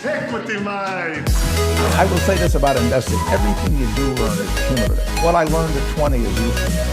Equity mate. I will say this about investing. Everything you do learn is cumulative. What I learned at 20 is useful.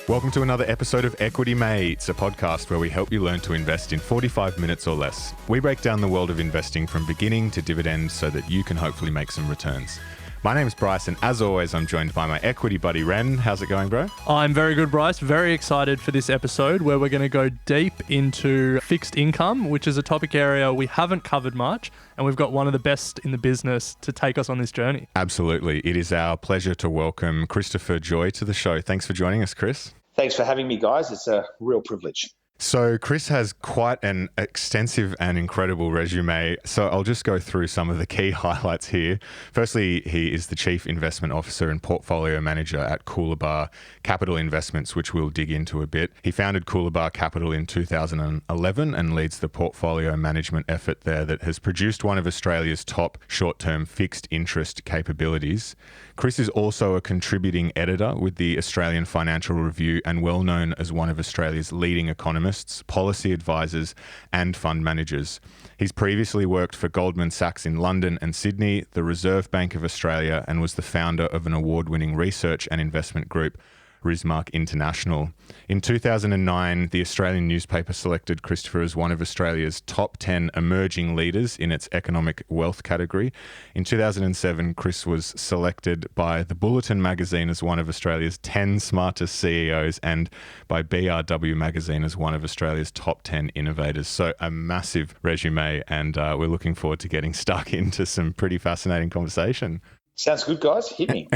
Welcome to another episode of Equity Mates, a podcast where we help you learn to invest in 45 minutes or less. We break down the world of investing from beginning to dividend so that you can hopefully make some returns. My name's Bryce, and as always, I'm joined by my equity buddy, Ren. How's it going, bro? I'm very good, Bryce. Very excited for this episode where we're going to go deep into fixed income, which is a topic area we haven't covered much, and we've got one of the best in the business to take us on this journey. Absolutely. It is our pleasure to welcome Christopher Joye to the show. Thanks for joining us, Chris. Thanks for having me, guys. It's a real privilege. So Chris has quite an extensive and incredible resume. So I'll just go through some of the key highlights here. Firstly, he is the Chief Investment Officer and Portfolio Manager at Coolabah Capital Investments, which we'll dig into a bit. He founded Coolabah Capital in 2011 and leads the portfolio management effort there that has produced one of Australia's top short-term fixed interest capabilities. Chris is also a contributing editor with the Australian Financial Review and well known as one of Australia's leading economists, policy advisors, and fund managers. He's previously worked for Goldman Sachs in London and Sydney, the Reserve Bank of Australia, and was the founder of an award-winning research and investment group, Rismark International. In 2009, the Australian newspaper selected Christopher as one of Australia's top 10 emerging leaders in its economic wealth category. In 2007, Chris was selected by the Bulletin Magazine as one of Australia's 10 smartest CEOs and by BRW Magazine as one of Australia's top 10 innovators. So a massive resume, and we're looking forward to getting stuck into some pretty fascinating conversation. Sounds good, guys. Hit me.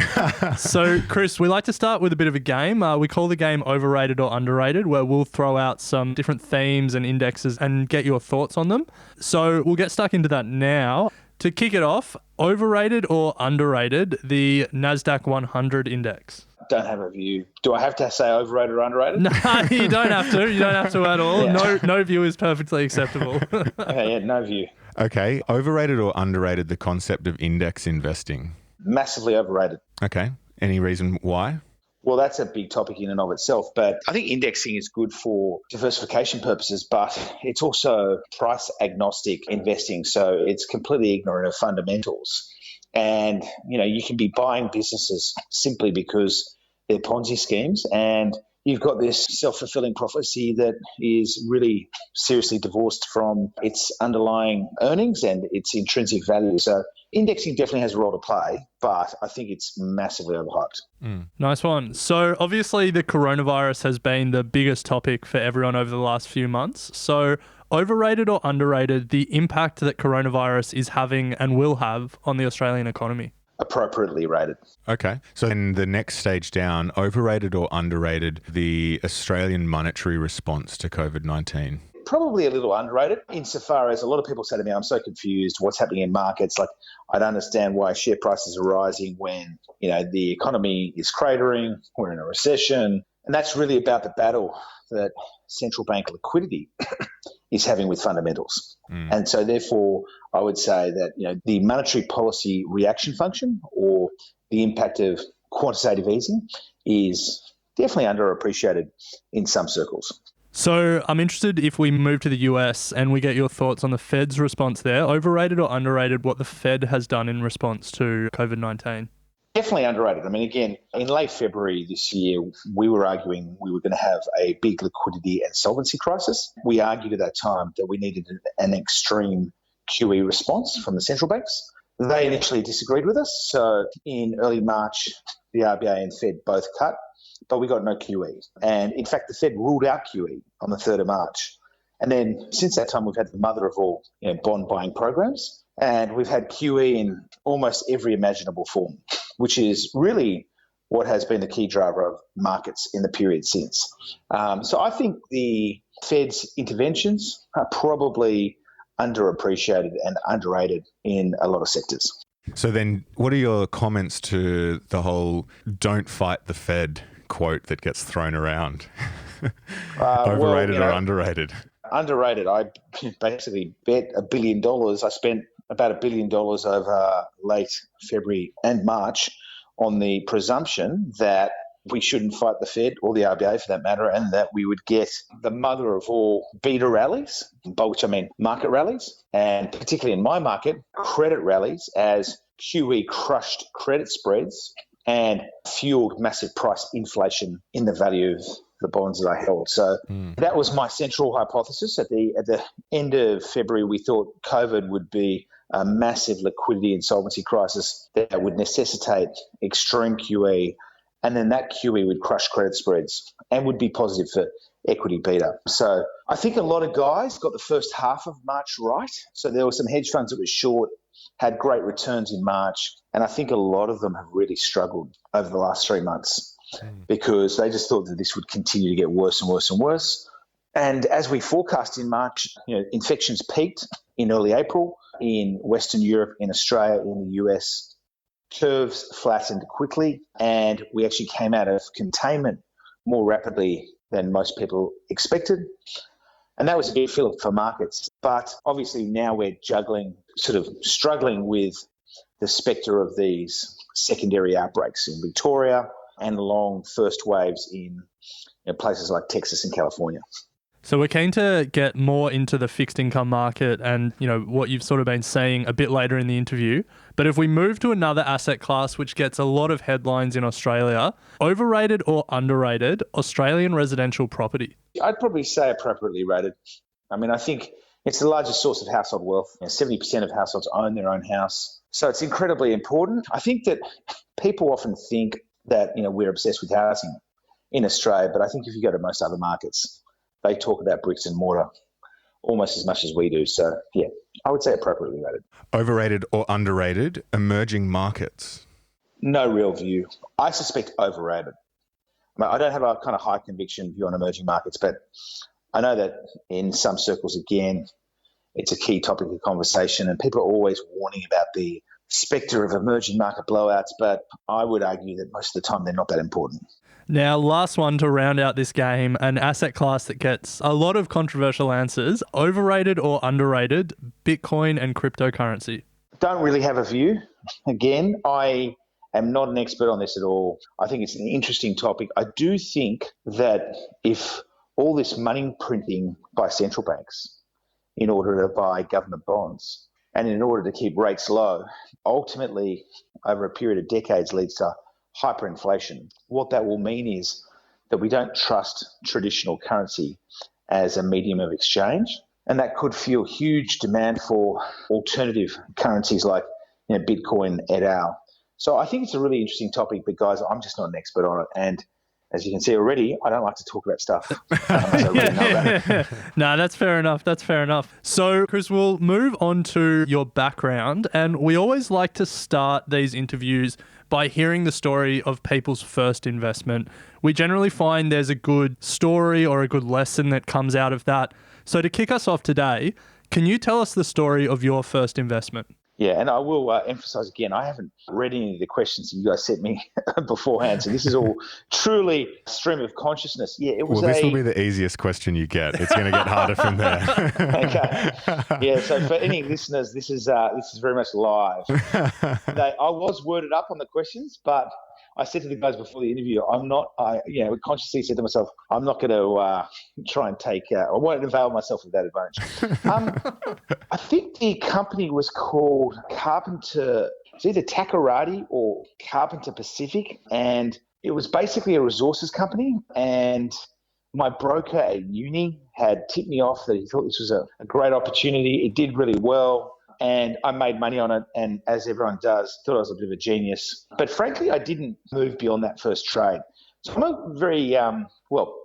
So, Chris, we like to start with a bit of a game. We call the game Overrated or Underrated, where we'll throw out some different themes and indexes and get your thoughts on them. So we'll get stuck into that now. To kick it off, overrated or underrated, the NASDAQ 100 index? Don't have a view. Do I have to say overrated or underrated? No, you don't have to. You don't have to at all. Yeah. No view is perfectly acceptable. Okay, no view. Okay, overrated or underrated the concept of index investing? Massively overrated. Okay. Any reason why? Well, that's a big topic in and of itself, but I think indexing is good for diversification purposes, but it's also price agnostic investing. So it's completely ignorant of fundamentals. And, you can be buying businesses simply because they're Ponzi schemes, and you've got this self-fulfilling prophecy that is really seriously divorced from its underlying earnings and its intrinsic value. So indexing definitely has a role to play, but I think it's massively overhyped. Nice one. So obviously the coronavirus has been the biggest topic for everyone over the last few months. So overrated or underrated the impact that coronavirus is having and will have on the Australian economy? Appropriately rated. Okay. So then the next stage down, overrated or underrated the Australian monetary response to COVID-19? Probably a little underrated insofar as a lot of people say to me, I'm so confused, what's happening in markets? Like, I don't understand why share prices are rising when, the economy is cratering, we're in a recession. And that's really about the battle that central bank liquidity is having with fundamentals. And so therefore, I would say that, the monetary policy reaction function or the impact of quantitative easing is definitely underappreciated in some circles. So I'm interested if we move to the US and we get your thoughts on the Fed's response there. Overrated or underrated what the Fed has done in response to COVID-19? Definitely underrated. I mean, again, in late February this year, we were arguing we were going to have a big liquidity and solvency crisis. We argued at that time that we needed an extreme QE response from the central banks. They initially disagreed with us. So in early March, the RBA and Fed both cut, but we got no QE. And in fact, the Fed ruled out QE on the 3rd of March. And then since that time, we've had the mother of all bond buying programs. And we've had QE in almost every imaginable form, which is really what has been the key driver of markets in the period since. So I think the Fed's interventions are probably underappreciated and underrated in a lot of sectors. So then what are your comments to the whole "don't fight the Fed" quote that gets thrown around? Overrated or underrated? Underrated. I basically bet $1 billion. I spent about $1 billion over late February and March on the presumption that we shouldn't fight the Fed or the RBA for that matter, and that we would get the mother of all beta rallies, by which I mean market rallies, and particularly in my market, credit rallies, as QE crushed credit spreads and fueled massive price inflation in the value of the bonds that I held. So that was my central hypothesis. At the end of February, we thought COVID would be a massive liquidity and solvency crisis that would necessitate extreme QE, and then that QE would crush credit spreads and would be positive for equity beta. So I think a lot of guys got the first half of March right. So there were some hedge funds that were short, had great returns in March, and I think a lot of them have really struggled over the last 3 months because they just thought that this would continue to get worse and worse and worse. And as we forecast in March, infections peaked in early April in Western Europe, in Australia, in the US. Curves flattened quickly, and we actually came out of containment more rapidly than most people expected. And that was a big fillip for markets. But obviously now we're struggling with the spectre of these secondary outbreaks in Victoria and long first waves in places like Texas and California. So we're keen to get more into the fixed income market and, what you've sort of been saying a bit later in the interview. But if we move to another asset class, which gets a lot of headlines in Australia, overrated or underrated Australian residential property? I'd probably say appropriately rated. I think it's the largest source of household wealth. 70% of households own their own house. So it's incredibly important. I think that people often think that, we're obsessed with housing in Australia, but I think if you go to most other markets, they talk about bricks and mortar almost as much as we do. So, yeah, I would say appropriately rated. Overrated or underrated emerging markets? No real view. I suspect overrated. I don't have a kind of high conviction view on emerging markets, but I know that in some circles, again, it's a key topic of conversation, and people are always warning about the spectre of emerging market blowouts, but I would argue that most of the time they're not that important. Now, last one to round out this game, an asset class that gets a lot of controversial answers. Overrated or underrated Bitcoin and cryptocurrency? Don't really have a view. Again, I am not an expert on this at all. I think it's an interesting topic. I do think that if all this money printing by central banks in order to buy government bonds and in order to keep rates low, ultimately over a period of decades leads to hyperinflation. What that will mean is that we don't trust traditional currency as a medium of exchange, and that could fuel huge demand for alternative currencies like Bitcoin et al. So I think it's a really interesting topic, but guys, I'm just not an expert on it, and as you can see already, I don't like to talk about stuff unless I really know about it. No, that's fair enough. That's fair enough. So, Chris, we'll move on to your background, and we always like to start these interviews by hearing the story of people's first investment. We generally find there's a good story or a good lesson that comes out of that. So to kick us off today, can you tell us the story of your first investment? Yeah, and I will emphasize again, I haven't read any of the questions that you guys sent me beforehand, so this is all truly stream of consciousness. Yeah, it was. Well, this will be the easiest question you get. It's going to get harder from there. Okay. Yeah. So for any listeners, this is very much live. I was worded up on the questions, but I said to the guys before the interview, I consciously said to myself, I'm not going to try and I won't avail myself of that advantage. I think the company was called Carpenter, it's either Takarati or Carpenter Pacific, and it was basically a resources company, and my broker at uni had tipped me off that he thought this was a great opportunity. It did really well. And I made money on it, and as everyone does, thought I was a bit of a genius. But frankly, I didn't move beyond that first trade. So I'm a very, I'm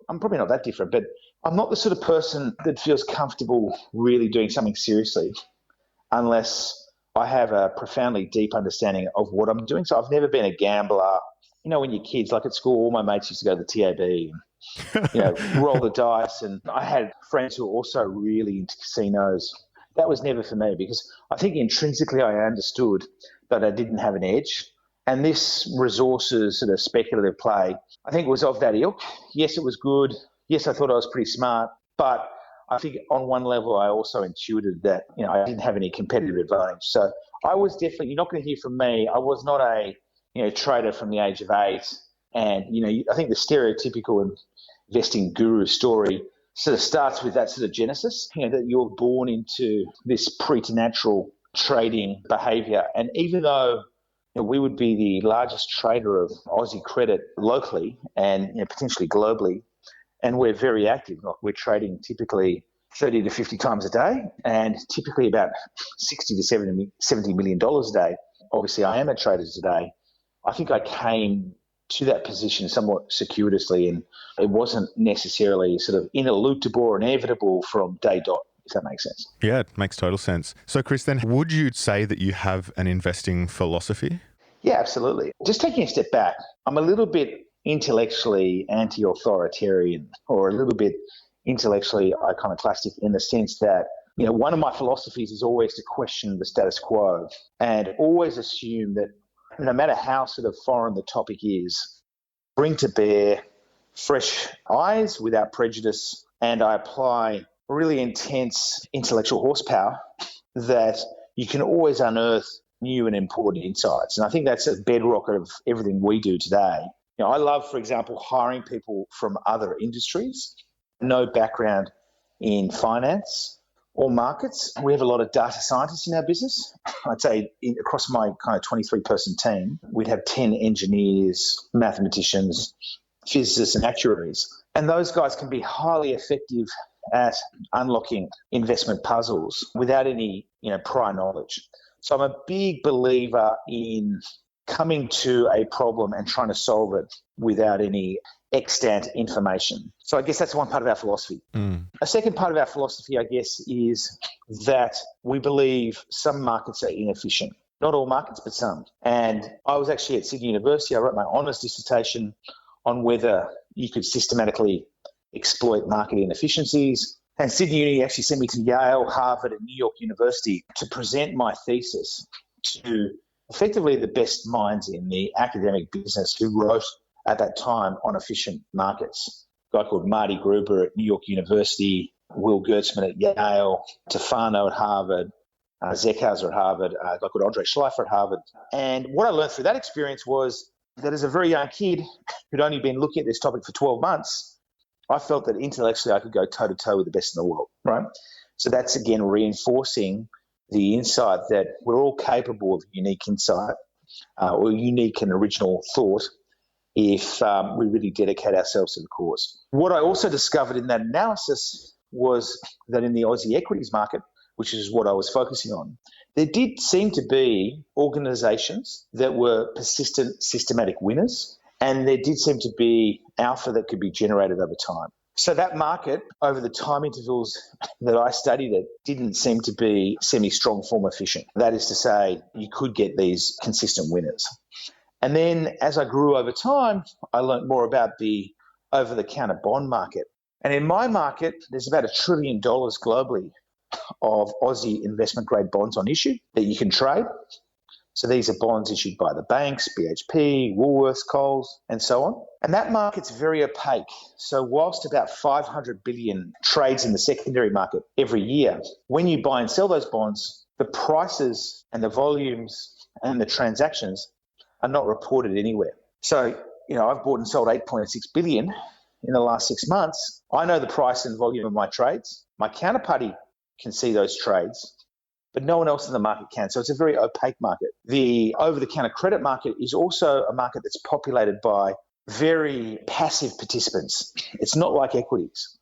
probably not that different, but I'm not the sort of person that feels comfortable really doing something seriously unless I have a profoundly deep understanding of what I'm doing. So I've never been a gambler. When you're kids, like at school, all my mates used to go to the TAB and, roll the dice. And I had friends who were also really into casinos. That was never for me because I think intrinsically I understood that I didn't have an edge. And this resources sort of speculative play, I think was of that ilk. Yes, it was good. Yes, I thought I was pretty smart. But I think on one level, I also intuited that, I didn't have any competitive advantage. So I was definitely, you're not going to hear from me. I was not a, trader from the age of 8 And, I think the stereotypical investing guru story sort of starts with that sort of genesis, that you're born into this preternatural trading behavior. And even though we would be the largest trader of Aussie credit locally and potentially globally, and we're very active. Like we're trading typically 30 to 50 times a day and typically about $60 to $70 million a day. Obviously, I am a trader today. I think I came to that position somewhat circuitously, and it wasn't necessarily sort of ineluctable or inevitable from day dot, if that makes sense. Yeah, it makes total sense. So, Chris, then would you say that you have an investing philosophy? Yeah, absolutely. Just taking a step back, I'm a little bit intellectually anti-authoritarian or a little bit intellectually iconoclastic in the sense that, one of my philosophies is always to question the status quo and always assume that no matter how sort of foreign the topic is, bring to bear fresh eyes without prejudice, and I apply really intense intellectual horsepower that you can always unearth new and important insights. And I think that's a bedrock of everything we do today. I love, for example, hiring people from other industries, no background in finance or markets. We have a lot of data scientists in our business. I'd say across my kind of 23-person team, we'd have 10 engineers, mathematicians, physicists, and actuaries. And those guys can be highly effective at unlocking investment puzzles without any, prior knowledge. So I'm a big believer in coming to a problem and trying to solve it without any extant information. So I guess that's one part of our philosophy. A second part of our philosophy, I guess, is that we believe some markets are inefficient. Not all markets, but some. And I was actually at Sydney University. I wrote my honours dissertation on whether you could systematically exploit market inefficiencies. And Sydney Uni actually sent me to Yale, Harvard, and New York University to present my thesis to effectively the best minds in the academic business who wrote at that time on efficient markets. A guy called Marty Gruber at New York University, Will Gertzman at Yale, Tefano at Harvard, Zeckhauser at Harvard, a guy called Andre Schleifer at Harvard. And what I learned through that experience was that as a very young kid who'd only been looking at this topic for 12 months, I felt that intellectually I could go toe-to-toe with the best in the world, right? So that's, again, reinforcing the insight that we're all capable of unique insight or unique and original thought if we really dedicate ourselves to the cause. What I also discovered in that analysis was that in the Aussie equities market, which is what I was focusing on, there did seem to be organisations that were persistent, systematic winners, and there did seem to be alpha that could be generated over time. So that market, over the time intervals that I studied it, didn't seem to be semi-strong form efficient. That is to say, you could get these consistent winners. And then as I grew over time, I learned more about the over-the-counter bond market. And in my market, there's about $1 trillion globally of Aussie investment-grade bonds on issue that you can trade. So these are bonds issued by the banks, BHP, Woolworths, Coles, and so on. And that market's very opaque. So whilst about 500 billion trades in the secondary market every year, when you buy and sell those bonds, the prices and the volumes and the transactions are not reported anywhere. So, I've bought and sold 8.6 billion in the last 6 months. I know the price and volume of my trades. My counterparty can see those trades, but no one else in the market can. So it's a very opaque market. The over-the-counter credit market is also a market that's populated by very passive participants. It's not like equities.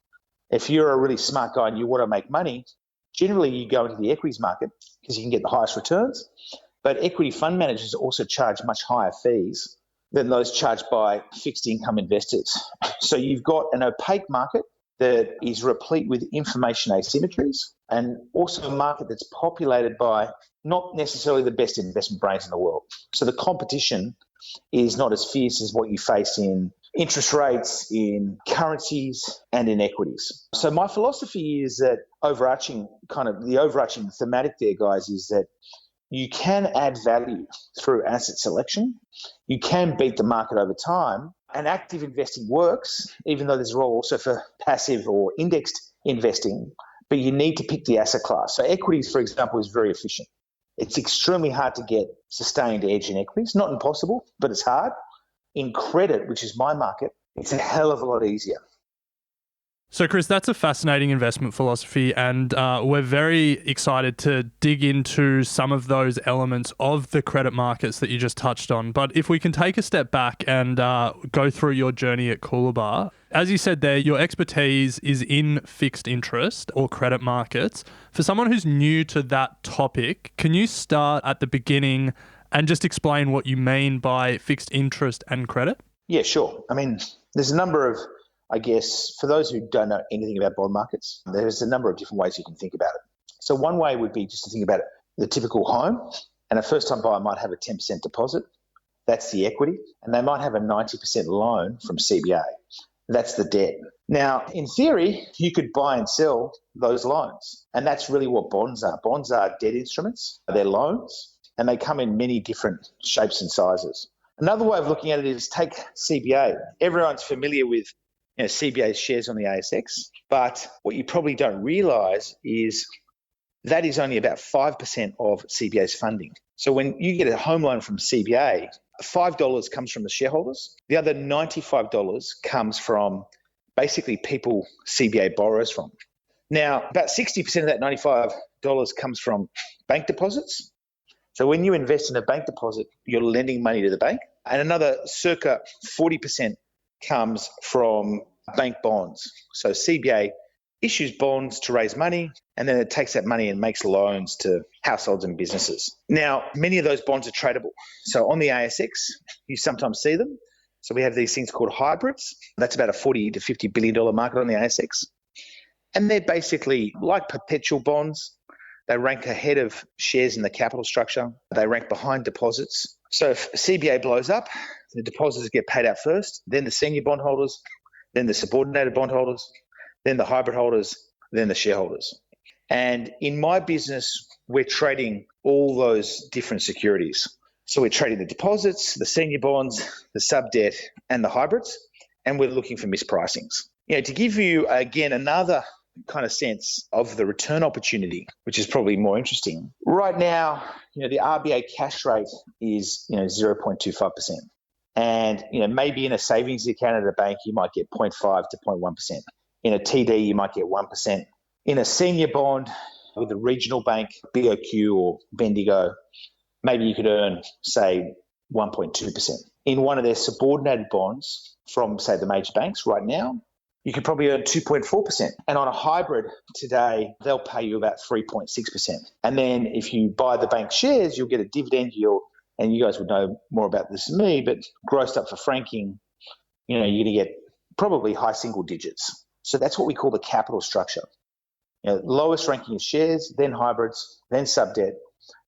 If you're a really smart guy and you want to make money, generally you go into the equities market because you can get the highest returns. But equity fund managers also charge much higher fees than those charged by fixed income investors. So you've got an opaque market that is replete with information asymmetries, and also a market that's populated by not necessarily the best investment brains in the world. So the competition is not as fierce as what you face in interest rates, in currencies, and in equities. So my philosophy is that the overarching thematic there, guys, is that you can add value through asset selection. You can beat the market over time. And active investing works, even though there's a role also for passive or indexed investing, but you need to pick the asset class. So equities, for example, is very efficient. It's extremely hard to get sustained edge in equities. Not impossible, but it's hard. In credit, which is my market, it's a hell of a lot easier. So, Chris, that's a fascinating investment philosophy, and we're very excited to dig into some of those elements of the credit markets that you just touched on. But if we can take a step back and go through your journey at Coolabah, as you said there, your expertise is in fixed interest or credit markets. For someone who's new to that topic, can you start at the beginning and just explain what you mean by fixed interest and credit? Yeah, sure. I mean, there's a number of, I guess, for those who don't know anything about bond markets, there's a number of different ways you can think about it. So one way would be just to think about it, the typical home, and a first-time buyer might have a 10% deposit. That's the equity, and they might have a 90% loan from CBA. That's the debt. Now, in theory, you could buy and sell those loans, and that's really what bonds are. Bonds are debt instruments, they're loans, and they come in many different shapes and sizes. Another way of looking at it is take CBA. Everyone's familiar with CBA's shares on the ASX, but what you probably don't realise is that is only about 5% of CBA's funding. So when you get a home loan from CBA, $5 comes from the shareholders. The other $95 comes from basically people CBA borrows from. Now, about 60% of that $95 comes from bank deposits. So when you invest in a bank deposit, you're lending money to the bank. And another circa 40% comes from bank bonds. So CBA issues bonds to raise money, and then it takes that money and makes loans to households and businesses. Now, many of those bonds are tradable. So on the ASX, you sometimes see them. So we have these things called hybrids. That's about a $40 to $50 billion market on the ASX. And they're basically like perpetual bonds. They rank ahead of shares in the capital structure. They rank behind deposits. So if CBA blows up, the depositors get paid out first, then the senior bondholders, then the subordinated bondholders, then the hybrid holders, then the shareholders. And in my business, we're trading all those different securities. So we're trading the deposits, the senior bonds, the sub-debt, and the hybrids, and we're looking for mispricings. To give you, again, another kind of sense of the return opportunity, which is probably more interesting. Right now, the RBA cash rate is 0.25%. And maybe in a savings account at a bank, you might get 0.5 to 0.1%. In a TD, you might get 1%. In a senior bond with a regional bank, BOQ or Bendigo, maybe you could earn, say, 1.2%. In one of their subordinated bonds from, say, the major banks right now, you could probably earn 2.4%. And on a hybrid today, they'll pay you about 3.6%. And then if you buy the bank shares, you'll get a dividend yield. And you guys would know more about this than me, but grossed up for franking, you're going to get probably high single digits. So that's what we call the capital structure. Lowest ranking is shares, then hybrids, then sub-debt,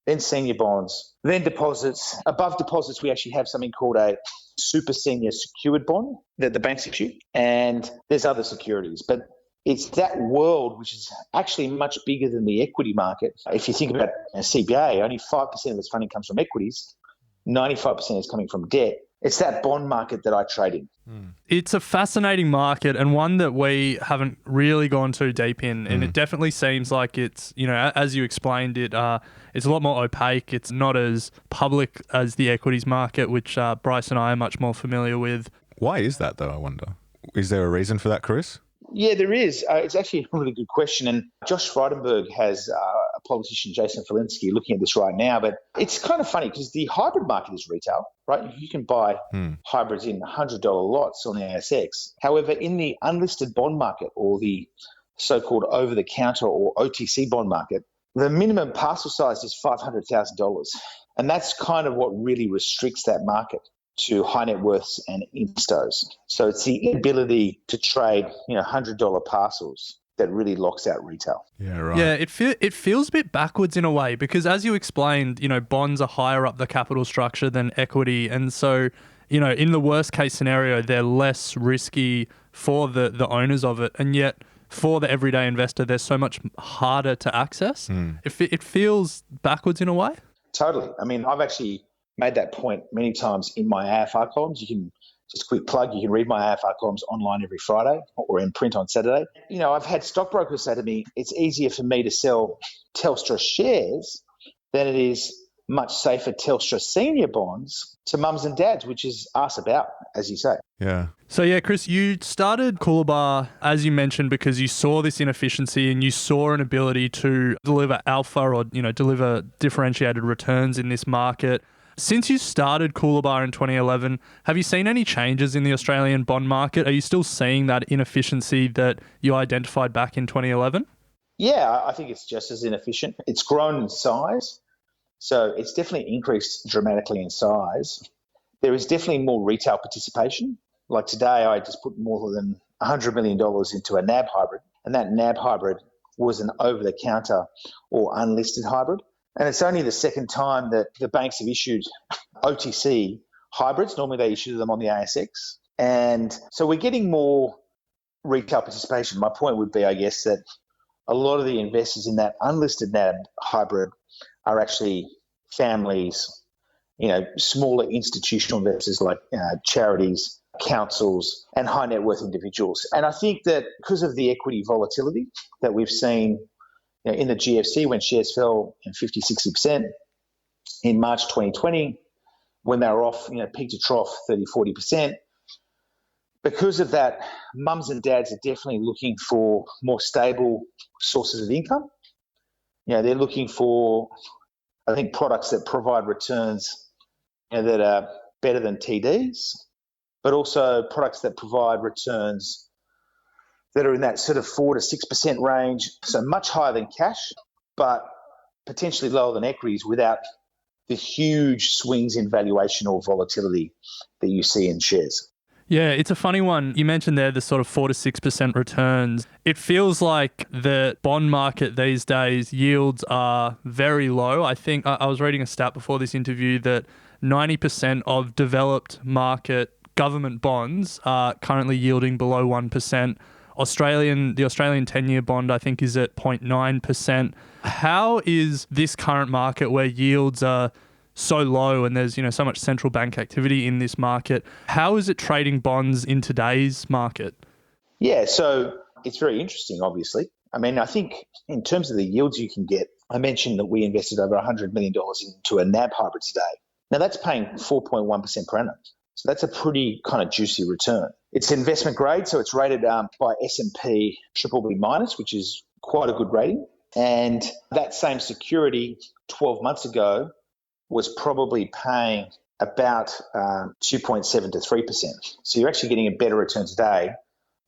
then senior bonds, then deposits. Above deposits, we actually have something called a super senior secured bond that the banks issue, and there's other securities. But it's that world which is actually much bigger than the equity market. If you think about CBA, only 5% of its funding comes from equities, 95% is coming from debt. It's that bond market that I trade in. It's a fascinating market and one that we haven't really gone too deep in. And it definitely seems like it's, as you explained it, it's a lot more opaque. It's not as public as the equities market, which Bryce and I are much more familiar with. Why is that though, I wonder? Is there a reason for that, Chris? Yeah, there is. It's actually a really good question. And Josh Frydenberg has a politician, Jason Falinski, looking at this right now. But it's kind of funny because the hybrid market is retail, right? You can buy hybrids in $100 lots on the ASX. However, in the unlisted bond market or the so-called over-the-counter or OTC bond market, the minimum parcel size is $500,000. And that's kind of what really restricts that market to high net worths and instos. So it's the inability to trade, $100 parcels that really locks out retail. Yeah, right. Yeah, it feels a bit backwards in a way because as you explained, bonds are higher up the capital structure than equity. And so, in the worst case scenario, they're less risky for the owners of it. And yet for the everyday investor, they're so much harder to access. It feels backwards in a way. Totally. I mean, I've actually made that point many times in my AFR columns. You can, just a quick plug, you can read my AFR columns online every Friday or in print on Saturday. I've had stockbrokers say to me, it's easier for me to sell Telstra shares than it is much safer Telstra senior bonds to mums and dads, which is us about, as you say. Yeah. So yeah, Chris, you started Coolabah, as you mentioned, because you saw this inefficiency and you saw an ability to deliver alpha or, deliver differentiated returns in this market. Since you started Coolabah in 2011, have you seen any changes in the Australian bond market? Are you still seeing that inefficiency that you identified back in 2011? Yeah, I think it's just as inefficient. It's grown in size, so it's definitely increased dramatically in size. There is definitely more retail participation. Like today, I just put more than $100 million into a NAB hybrid, and that NAB hybrid was an over-the-counter or unlisted hybrid. And it's only the second time that the banks have issued OTC hybrids. Normally they issue them on the ASX. And so we're getting more retail participation. My point would be, I guess, that a lot of the investors in that unlisted NAB hybrid are actually families, smaller institutional investors like charities, councils, and high net worth individuals. And I think that because of the equity volatility that we've seen in the GFC, when shares fell 50, 60%, in March 2020, when they were off, peak to trough 30, 40%, because of that, mums and dads are definitely looking for more stable sources of income. They're looking for, I think, products that provide returns that are better than TDs, but also products that provide returns that are in that sort of 4 to 6% range, so much higher than cash, but potentially lower than equities without the huge swings in valuation or volatility that you see in shares. Yeah, it's a funny one. You mentioned there the sort of 4 to 6% returns. It feels like the bond market these days, yields are very low. I think I was reading a stat before this interview that 90% of developed market government bonds are currently yielding below 1%. The Australian 10-year bond, I think, is at 0.9%. How is this current market where yields are so low and there's so much central bank activity in this market, how is it trading bonds in today's market? Yeah, so it's very interesting, obviously. I think in terms of the yields you can get, I mentioned that we invested over $100 million into a NAB hybrid today. Now that's paying 4.1% per annum. So that's a pretty kind of juicy return. It's investment grade, so it's rated by S&P BBB-, which is quite a good rating. And that same security 12 months ago was probably paying about 2.7 to 3%. So you're actually getting a better return today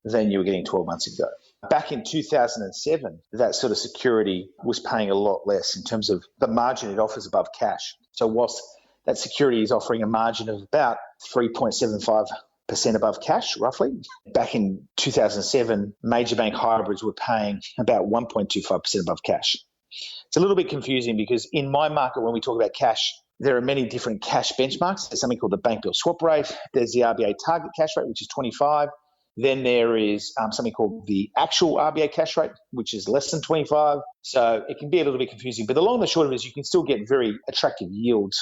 than you were getting 12 months ago. Back in 2007, that sort of security was paying a lot less in terms of the margin it offers above cash. So whilst that security is offering a margin of about 3.75% above cash, roughly, back in 2007, major bank hybrids were paying about 1.25% above cash. It's a little bit confusing because in my market, when we talk about cash, there are many different cash benchmarks. There's something called the bank bill swap rate. There's the RBA target cash rate, which is 25. Then there is something called the actual RBA cash rate, which is less than 25. So it can be a little bit confusing. But the long and the short of it is you can still get very attractive yields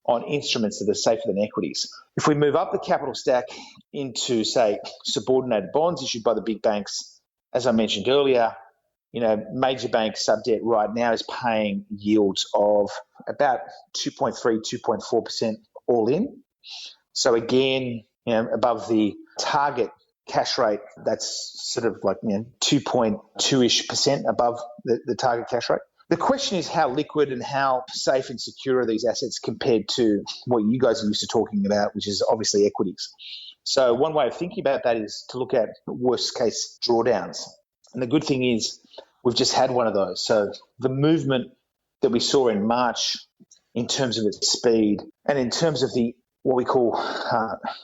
on instruments that are safer than equities. If we move up the capital stack into, say, subordinated bonds issued by the big banks, as I mentioned earlier, major bank sub-debt right now is paying yields of about 2.3, 2.4% all in. So again, above the target cash rate, that's sort of like 2.2-ish% above the target cash rate. The question is how liquid and how safe and secure are these assets compared to what you guys are used to talking about, which is obviously equities. So one way of thinking about that is to look at worst case drawdowns. And the good thing is we've just had one of those. So the movement that we saw in March in terms of its speed and in terms of the what we call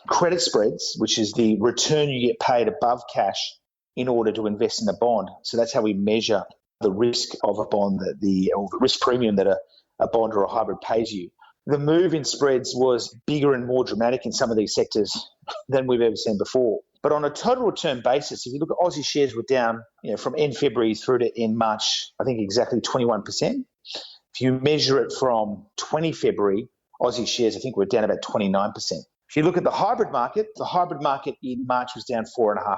credit spreads, which is the return you get paid above cash in order to invest in a bond. So that's how we measure the risk of a bond, or the risk premium that a bond or a hybrid pays you. The move in spreads was bigger and more dramatic in some of these sectors than we've ever seen before. But on a total return basis, if you look at Aussie shares were down from end February through to end March, I think exactly 21%. If you measure it from 20 February, Aussie shares, I think, were down about 29%. If you look at the hybrid market in March was down 4.5%.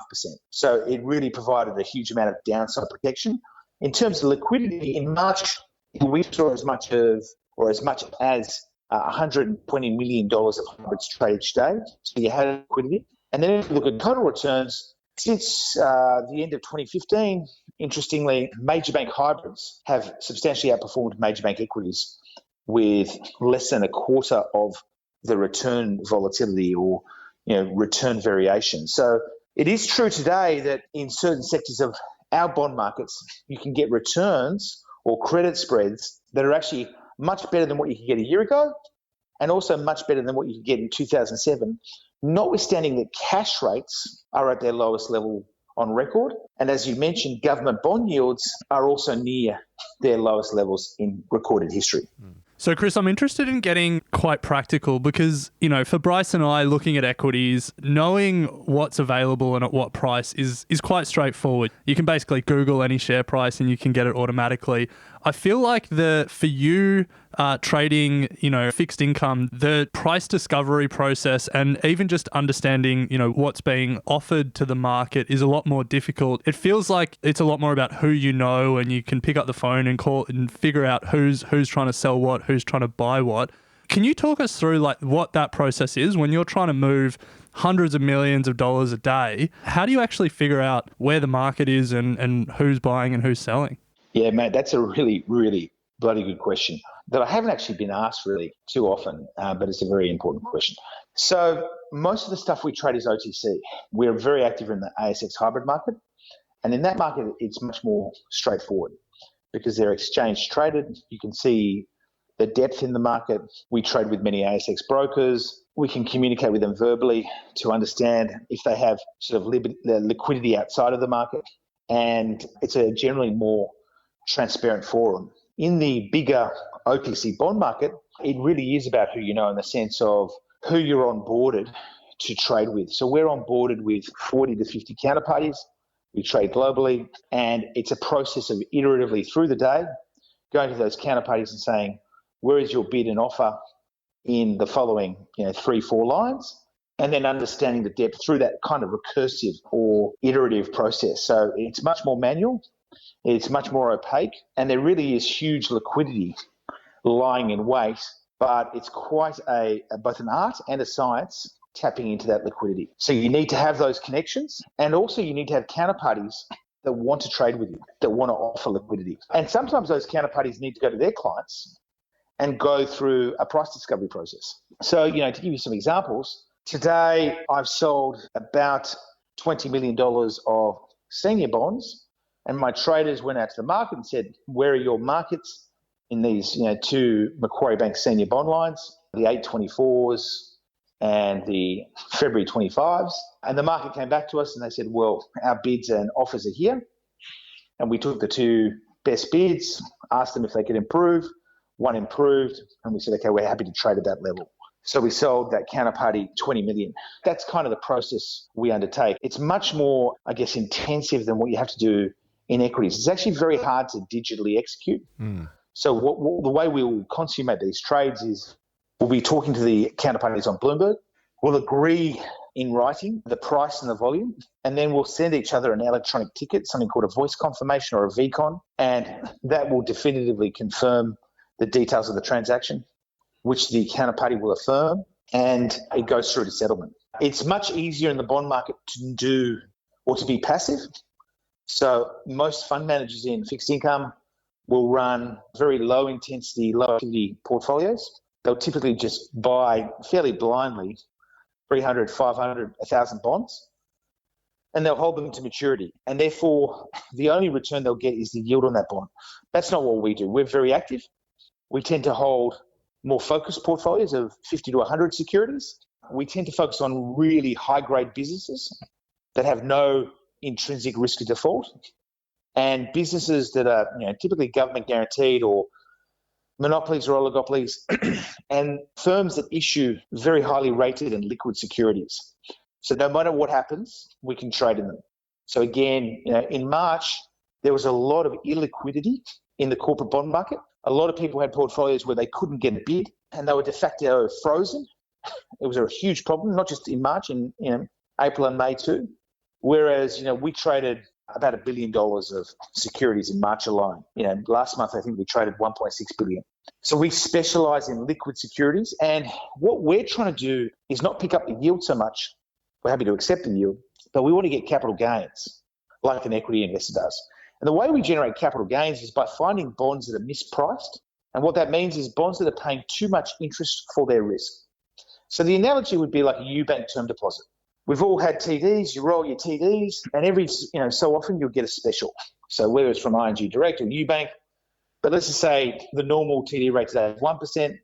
So it really provided a huge amount of downside protection. In terms of liquidity, in March, we saw as much of or as much as $120 million of hybrids traded each day. So you had liquidity. And then if you look at total returns, since the end of 2015, interestingly, major bank hybrids have substantially outperformed major bank equities with less than a quarter of the return volatility or return variation. So it is true today that in certain sectors of our bond markets, you can get returns or credit spreads that are actually much better than what you could get a year ago, and also much better than what you could get in 2007, notwithstanding that cash rates are at their lowest level on record. And as you mentioned, government bond yields are also near their lowest levels in recorded history. So, Chris, I'm interested in getting quite practical because, for Bryce and I looking at equities, knowing what's available and at what price is quite straightforward. You can basically Google any share price and you can get it automatically. I feel like for you trading, fixed income, the price discovery process and even just understanding, what's being offered to the market is a lot more difficult. It feels like it's a lot more about who you know, and you can pick up the phone and call and figure out who's trying to sell what, who's trying to buy what. Can you talk us through what that process is when you're trying to move hundreds of millions of dollars a day? How do you actually figure out where the market is and who's buying and who's selling? Yeah, mate, that's a really, really bloody good question that I haven't actually been asked really too often, but it's a very important question. So most of the stuff we trade is OTC. We're very active in the ASX hybrid market. And in that market, it's much more straightforward because they're exchange traded. You can see the depth in the market. We trade with many ASX brokers. We can communicate with them verbally to understand if they have sort of liquidity outside of the market. And it's a generally more transparent forum. In the bigger OTC bond market, it really is about who you know in the sense of who you're onboarded to trade with. So we're onboarded with 40 to 50 counterparties. We trade globally, and it's a process of iteratively through the day going to those counterparties and saying, where is your bid and offer in the following 3-4 lines, and then understanding the depth through that kind of recursive or iterative process. So it's much more manual, it's much more opaque, and there really is huge liquidity lying in wait, but it's quite both an art and a science tapping into that liquidity. So you need to have those connections, and also you need to have counterparties that want to trade with you, that want to offer liquidity. And sometimes those counterparties need to go to their clients and go through a price discovery process. So, to give you some examples, today I've sold about $20 million of senior bonds, and my traders went out to the market and said, where are your markets in these, two Macquarie Bank senior bond lines, the 824s and the February 25s. And the market came back to us and they said, well, our bids and offers are here. And we took the two best bids, asked them if they could improve. One improved, and we said, okay, we're happy to trade at that level. So we sold that counterparty $20 million. That's kind of the process we undertake. It's much more, intensive than what you have to do in equities. It's actually very hard to digitally execute. So the way we'll consummate these trades is we'll be talking to the counterparties on Bloomberg. We'll agree in writing the price and the volume, and then we'll send each other an electronic ticket, something called a voice confirmation or a VCon, and that will definitively confirm the details of the transaction, which the counterparty will affirm, and it goes through to settlement. It's much easier in the bond market to do or to be passive. So most fund managers in fixed income will run very low intensity, low activity portfolios. They'll typically just buy fairly blindly 300, 500, 1,000 bonds, and they'll hold them to maturity. And therefore, the only return they'll get is the yield on that bond. That's not what we do. We're very active. We tend to hold more focused portfolios of 50 to 100 securities. We tend to focus on really high-grade businesses that have no intrinsic risk of default, and businesses that are typically government guaranteed or monopolies or oligopolies, and firms that issue very highly rated and liquid securities. So no matter what happens, we can trade in them. So again, in March, there was a lot of illiquidity in the corporate bond market. A lot of people had portfolios where they couldn't get a bid and they were de facto frozen. It was a huge problem, not just in March, in April and May too. Whereas, we traded about $1 billion of securities in March alone. Last month, I think we traded 1.6 billion. So we specialize in liquid securities. And what we're trying to do is not pick up the yield so much. We're happy to accept the yield, but we want to get capital gains like an equity investor does. And the way we generate capital gains is by finding bonds that are mispriced. And what that means is bonds that are paying too much interest for their risk. So the analogy would be like a Ubank term deposit. We've all had TDs, you roll your TDs, and every so often you'll get a special. So whether it's from ING Direct or Ubank, but let's just say the normal TD rate today is 1%,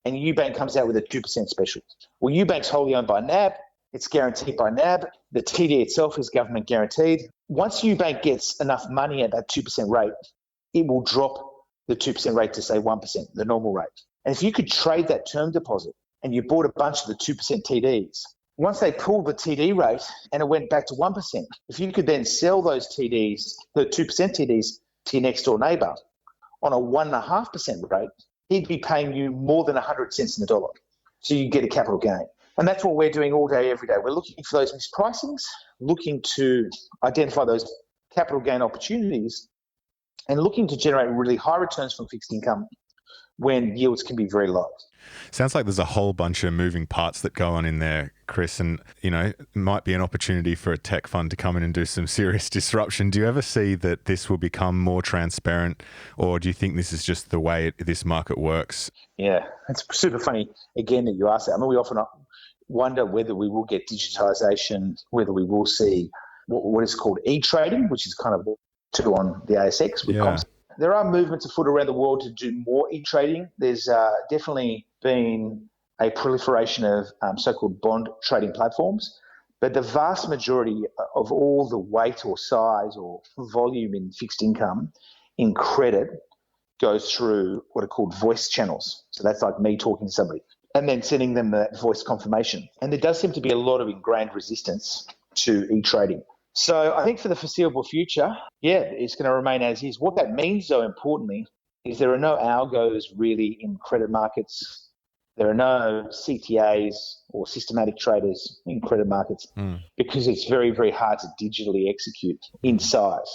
and Ubank comes out with a 2% special. Well, Ubank's wholly owned by NAB. It's guaranteed by NAB. The TD itself is government guaranteed. Once Ubank gets enough money at that 2% rate, it will drop the 2% rate to, say, 1%, the normal rate. And if you could trade that term deposit and you bought a bunch of the 2% TDs, once they pulled the TD rate and it went back to 1%, if you could then sell those TDs, the 2% TDs, to your next door neighbour on a 1.5% rate, he'd be paying you more than 100 cents in the dollar. So you get a capital gain. And that's what we're doing all day, every day. We're looking for those mispricings, looking to identify those capital gain opportunities, and looking to generate really high returns from fixed income when yields can be very low. Sounds like there's a whole bunch of moving parts that go on in there, Chris, and, it might be an opportunity for a tech fund to come in and do some serious disruption. Do you ever see that this will become more transparent, or do you think this is just the way this market works? Yeah, it's super funny, again, that you ask that. I mean, we often wonder whether we will get digitization, whether we will see what is called e-trading, which is kind of two on the ASX with comps. There are movements afoot around the world to do more e-trading. There's definitely been a proliferation of so-called bond trading platforms, but the vast majority of all the weight or size or volume in fixed income in credit goes through what are called voice channels. So that's like me talking to somebody and then sending them that voice confirmation. And there does seem to be a lot of ingrained resistance to e-trading. So I think for the foreseeable future, it's going to remain as is. What that means, though, importantly, is there are no algos really in credit markets. There are no CTAs or systematic traders in credit markets because it's very, very hard to digitally execute in size.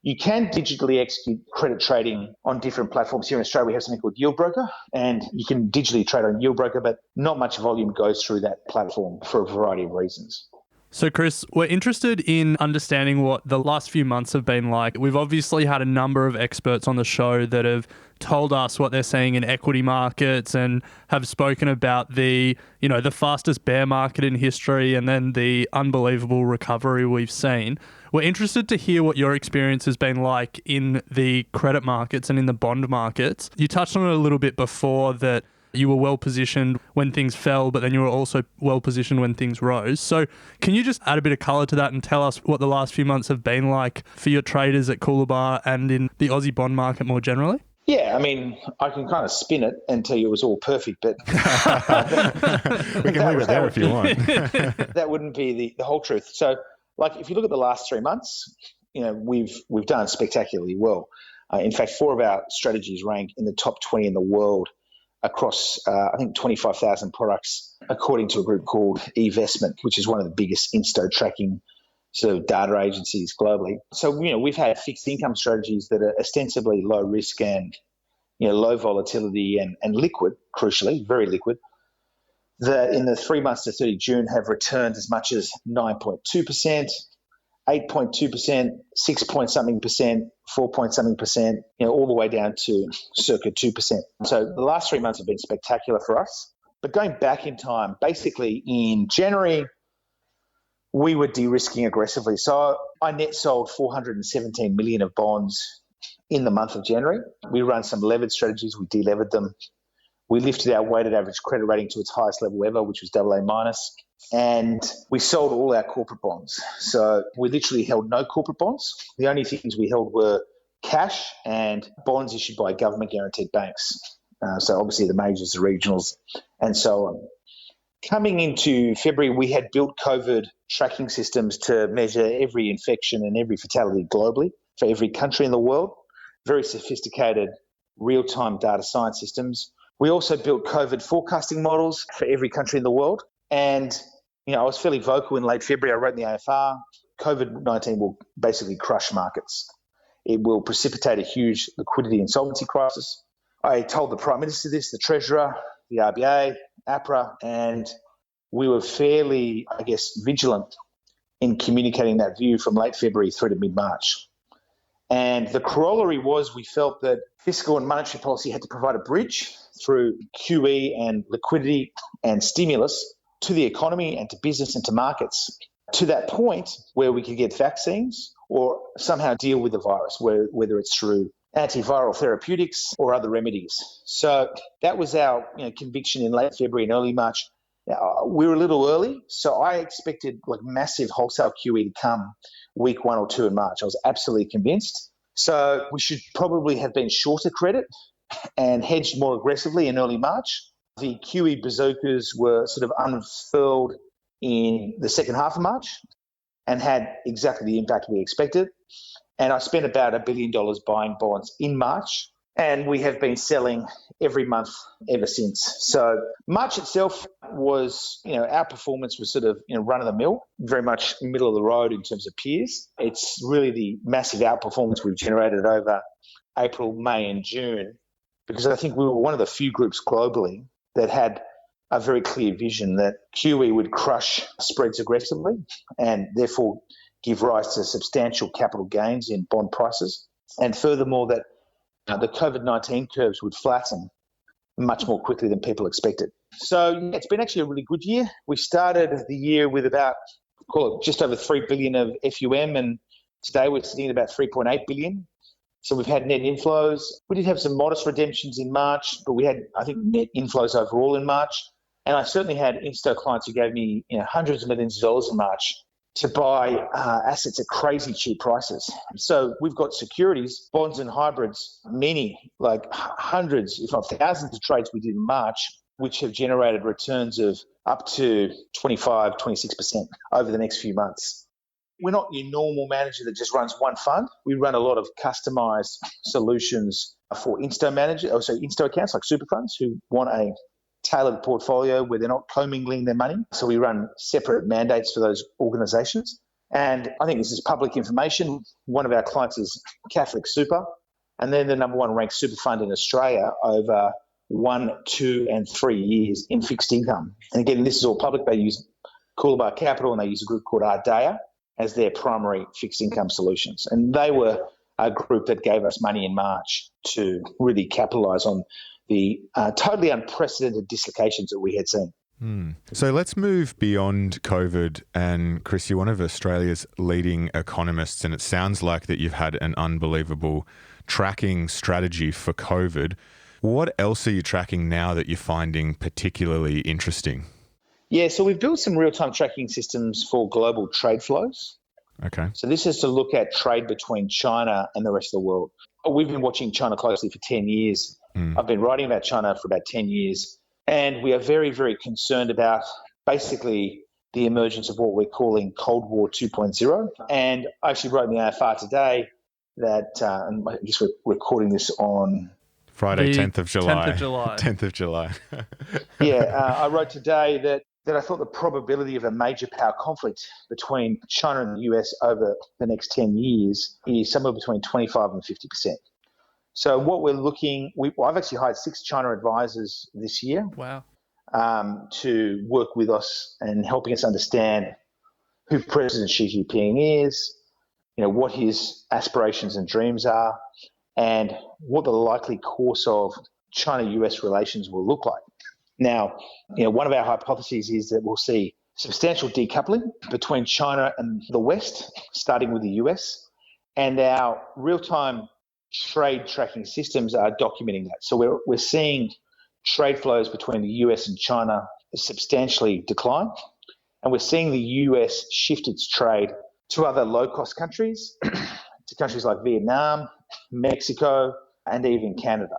You can digitally execute credit trading on different platforms. Here in Australia, we have something called Yield Broker, and you can digitally trade on Yield Broker, but not much volume goes through that platform for a variety of reasons. So, Chris, we're interested in understanding what the last few months have been like. We've obviously had a number of experts on the show that have told us what they're seeing in equity markets and have spoken about the fastest bear market in history and then the unbelievable recovery we've seen. We're interested to hear what your experience has been like in the credit markets and in the bond markets. You touched on it a little bit before that you were well positioned when things fell, but then you were also well positioned when things rose. So can you just add a bit of colour to that and tell us what the last few months have been like for your traders at Coolabah and in the Aussie bond market more generally? Yeah, I mean, I can kind of spin it and tell you it was all perfect, but we can leave it there if you want. That wouldn't be the whole truth. So, like, if you look at the last 3 months, we've done spectacularly well. In fact, 4 of our strategies rank in the top 20 in the world across, I think, 25,000 products, according to a group called eVestment, which is one of the biggest insto tracking sort of data agencies globally. So, we've had fixed income strategies that are ostensibly low risk and, low volatility and liquid, crucially, very liquid, that in the 3 months to 30 June have returned as much as 9.2%, 8.2%, 6 point something percent, 4 point something percent, all the way down to circa 2%. So the last 3 months have been spectacular for us. But going back in time, basically in January, we were de-risking aggressively. So I net sold 417 million of bonds in the month of January. We run some levered strategies. We de-levered them. We lifted our weighted average credit rating to its highest level ever, which was AA-. And we sold all our corporate bonds. So we literally held no corporate bonds. The only things we held were cash and bonds issued by government-guaranteed banks. So obviously the majors, the regionals, and so on. Coming into February, we had built COVID tracking systems to measure every infection and every fatality globally for every country in the world. Very sophisticated real-time data science systems. We also built COVID forecasting models for every country in the world. And, I was fairly vocal in late February. I wrote in the AFR, COVID-19 will basically crush markets. It will precipitate a huge liquidity and solvency crisis. I told the Prime Minister this, the Treasurer, the RBA, APRA, and we were fairly, vigilant in communicating that view from late February through to mid-March. And the corollary was we felt that fiscal and monetary policy had to provide a bridge through QE and liquidity and stimulus to the economy and to business and to markets to that point where we could get vaccines or somehow deal with the virus, whether it's through antiviral therapeutics or other remedies. So that was our conviction in late February and early March. We were a little early, so I expected massive wholesale QE to come week 1 or 2 in March. I was absolutely convinced. So we should probably have been shorter credit and hedged more aggressively in early March. The QE bazookas were sort of unfurled in the second half of March and had exactly the impact we expected. And I spent about $1 billion buying bonds in March, and we have been selling every month ever since. So March itself was, our performance was sort of run of the mill, very much middle of the road in terms of peers. It's really the massive outperformance we've generated over April, May and June, because I think we were one of the few groups globally that had a very clear vision that QE would crush spreads aggressively and therefore give rise to substantial capital gains in bond prices. And furthermore, that the COVID-19 curves would flatten much more quickly than people expected. So it's been actually a really good year. We started the year with about, just over 3 billion of FUM, and today we're sitting at about 3.8 billion. So we've had net inflows. We did have some modest redemptions in March, but we had, I think, net inflows overall in March. And I certainly had Insto clients who gave me hundreds of millions of dollars in March to buy assets at crazy cheap prices. So we've got securities, bonds and hybrids, many, hundreds, if not thousands of trades we did in March, which have generated returns of up to 25, 26% over the next few months. We're not your normal manager that just runs one fund. We run a lot of customized solutions for Insto accounts like super funds who want a tailored portfolio where they're not commingling their money. So we run separate mandates for those organizations. And I think this is public information. One of our clients is Catholic Super, and they're the number 1 ranked super fund in Australia over 1, 2 and 3 years in fixed income. And again, this is all public. They use Coolabah Capital and they use a group called Ardea as their primary fixed income solutions. And they were a group that gave us money in March to really capitalize on the totally unprecedented dislocations that we had seen. So let's move beyond COVID. And Chris, you're one of Australia's leading economists, and it sounds like that you've had an unbelievable tracking strategy for COVID. What else are you tracking now that you're finding particularly interesting? Yeah, so we've built some real-time tracking systems for global trade flows. Okay. So this is to look at trade between China and the rest of the world. We've been watching China closely for 10 years. I've been writing about China for about 10 years. And we are very, very concerned about basically the emergence of what we're calling Cold War 2.0. And I actually wrote in the AFR today that, and I guess we're recording this on Friday, 10th of July. 10th of July. 10th of July. I wrote today that I thought the probability of a major power conflict between China and the US over the next 10 years is somewhere between 25 and 50%. So what we're I've actually hired 6 China advisors this year. Wow. To work with us and helping us understand who President Xi Jinping is, what his aspirations and dreams are, and what the likely course of China-US relations will look like. Now, one of our hypotheses is that we'll see substantial decoupling between China and the West, starting with the US, and our real-time trade tracking systems are documenting that. So we're seeing trade flows between the US and China substantially decline, and we're seeing the US shift its trade to other low-cost countries, to countries like Vietnam, Mexico, and even Canada.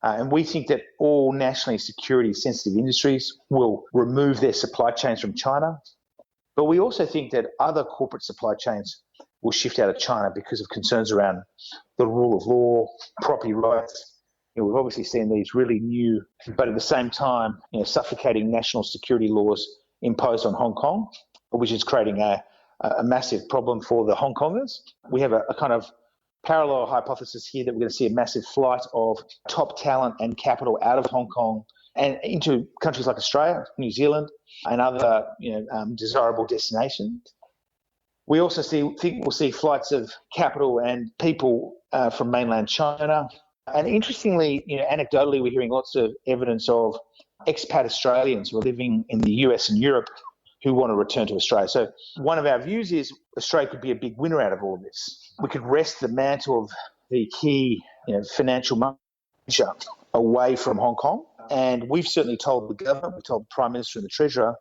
And we think that all nationally security-sensitive industries will remove their supply chains from China. But we also think that other corporate supply chains will shift out of China because of concerns around the rule of law, property rights. We've obviously seen these really new, but at the same time, suffocating national security laws imposed on Hong Kong, which is creating a massive problem for the Hong Kongers. We have a kind of parallel hypothesis here that we're going to see a massive flight of top talent and capital out of Hong Kong and into countries like Australia, New Zealand, and other desirable destinations. We also think we'll see flights of capital and people from mainland China. And interestingly, anecdotally, we're hearing lots of evidence of expat Australians who are living in the US and Europe who want to return to Australia. So one of our views is Australia could be a big winner out of all of this. We could wrest the mantle of the key financial manager away from Hong Kong. And we've certainly told the government, we told the Prime Minister and the Treasurer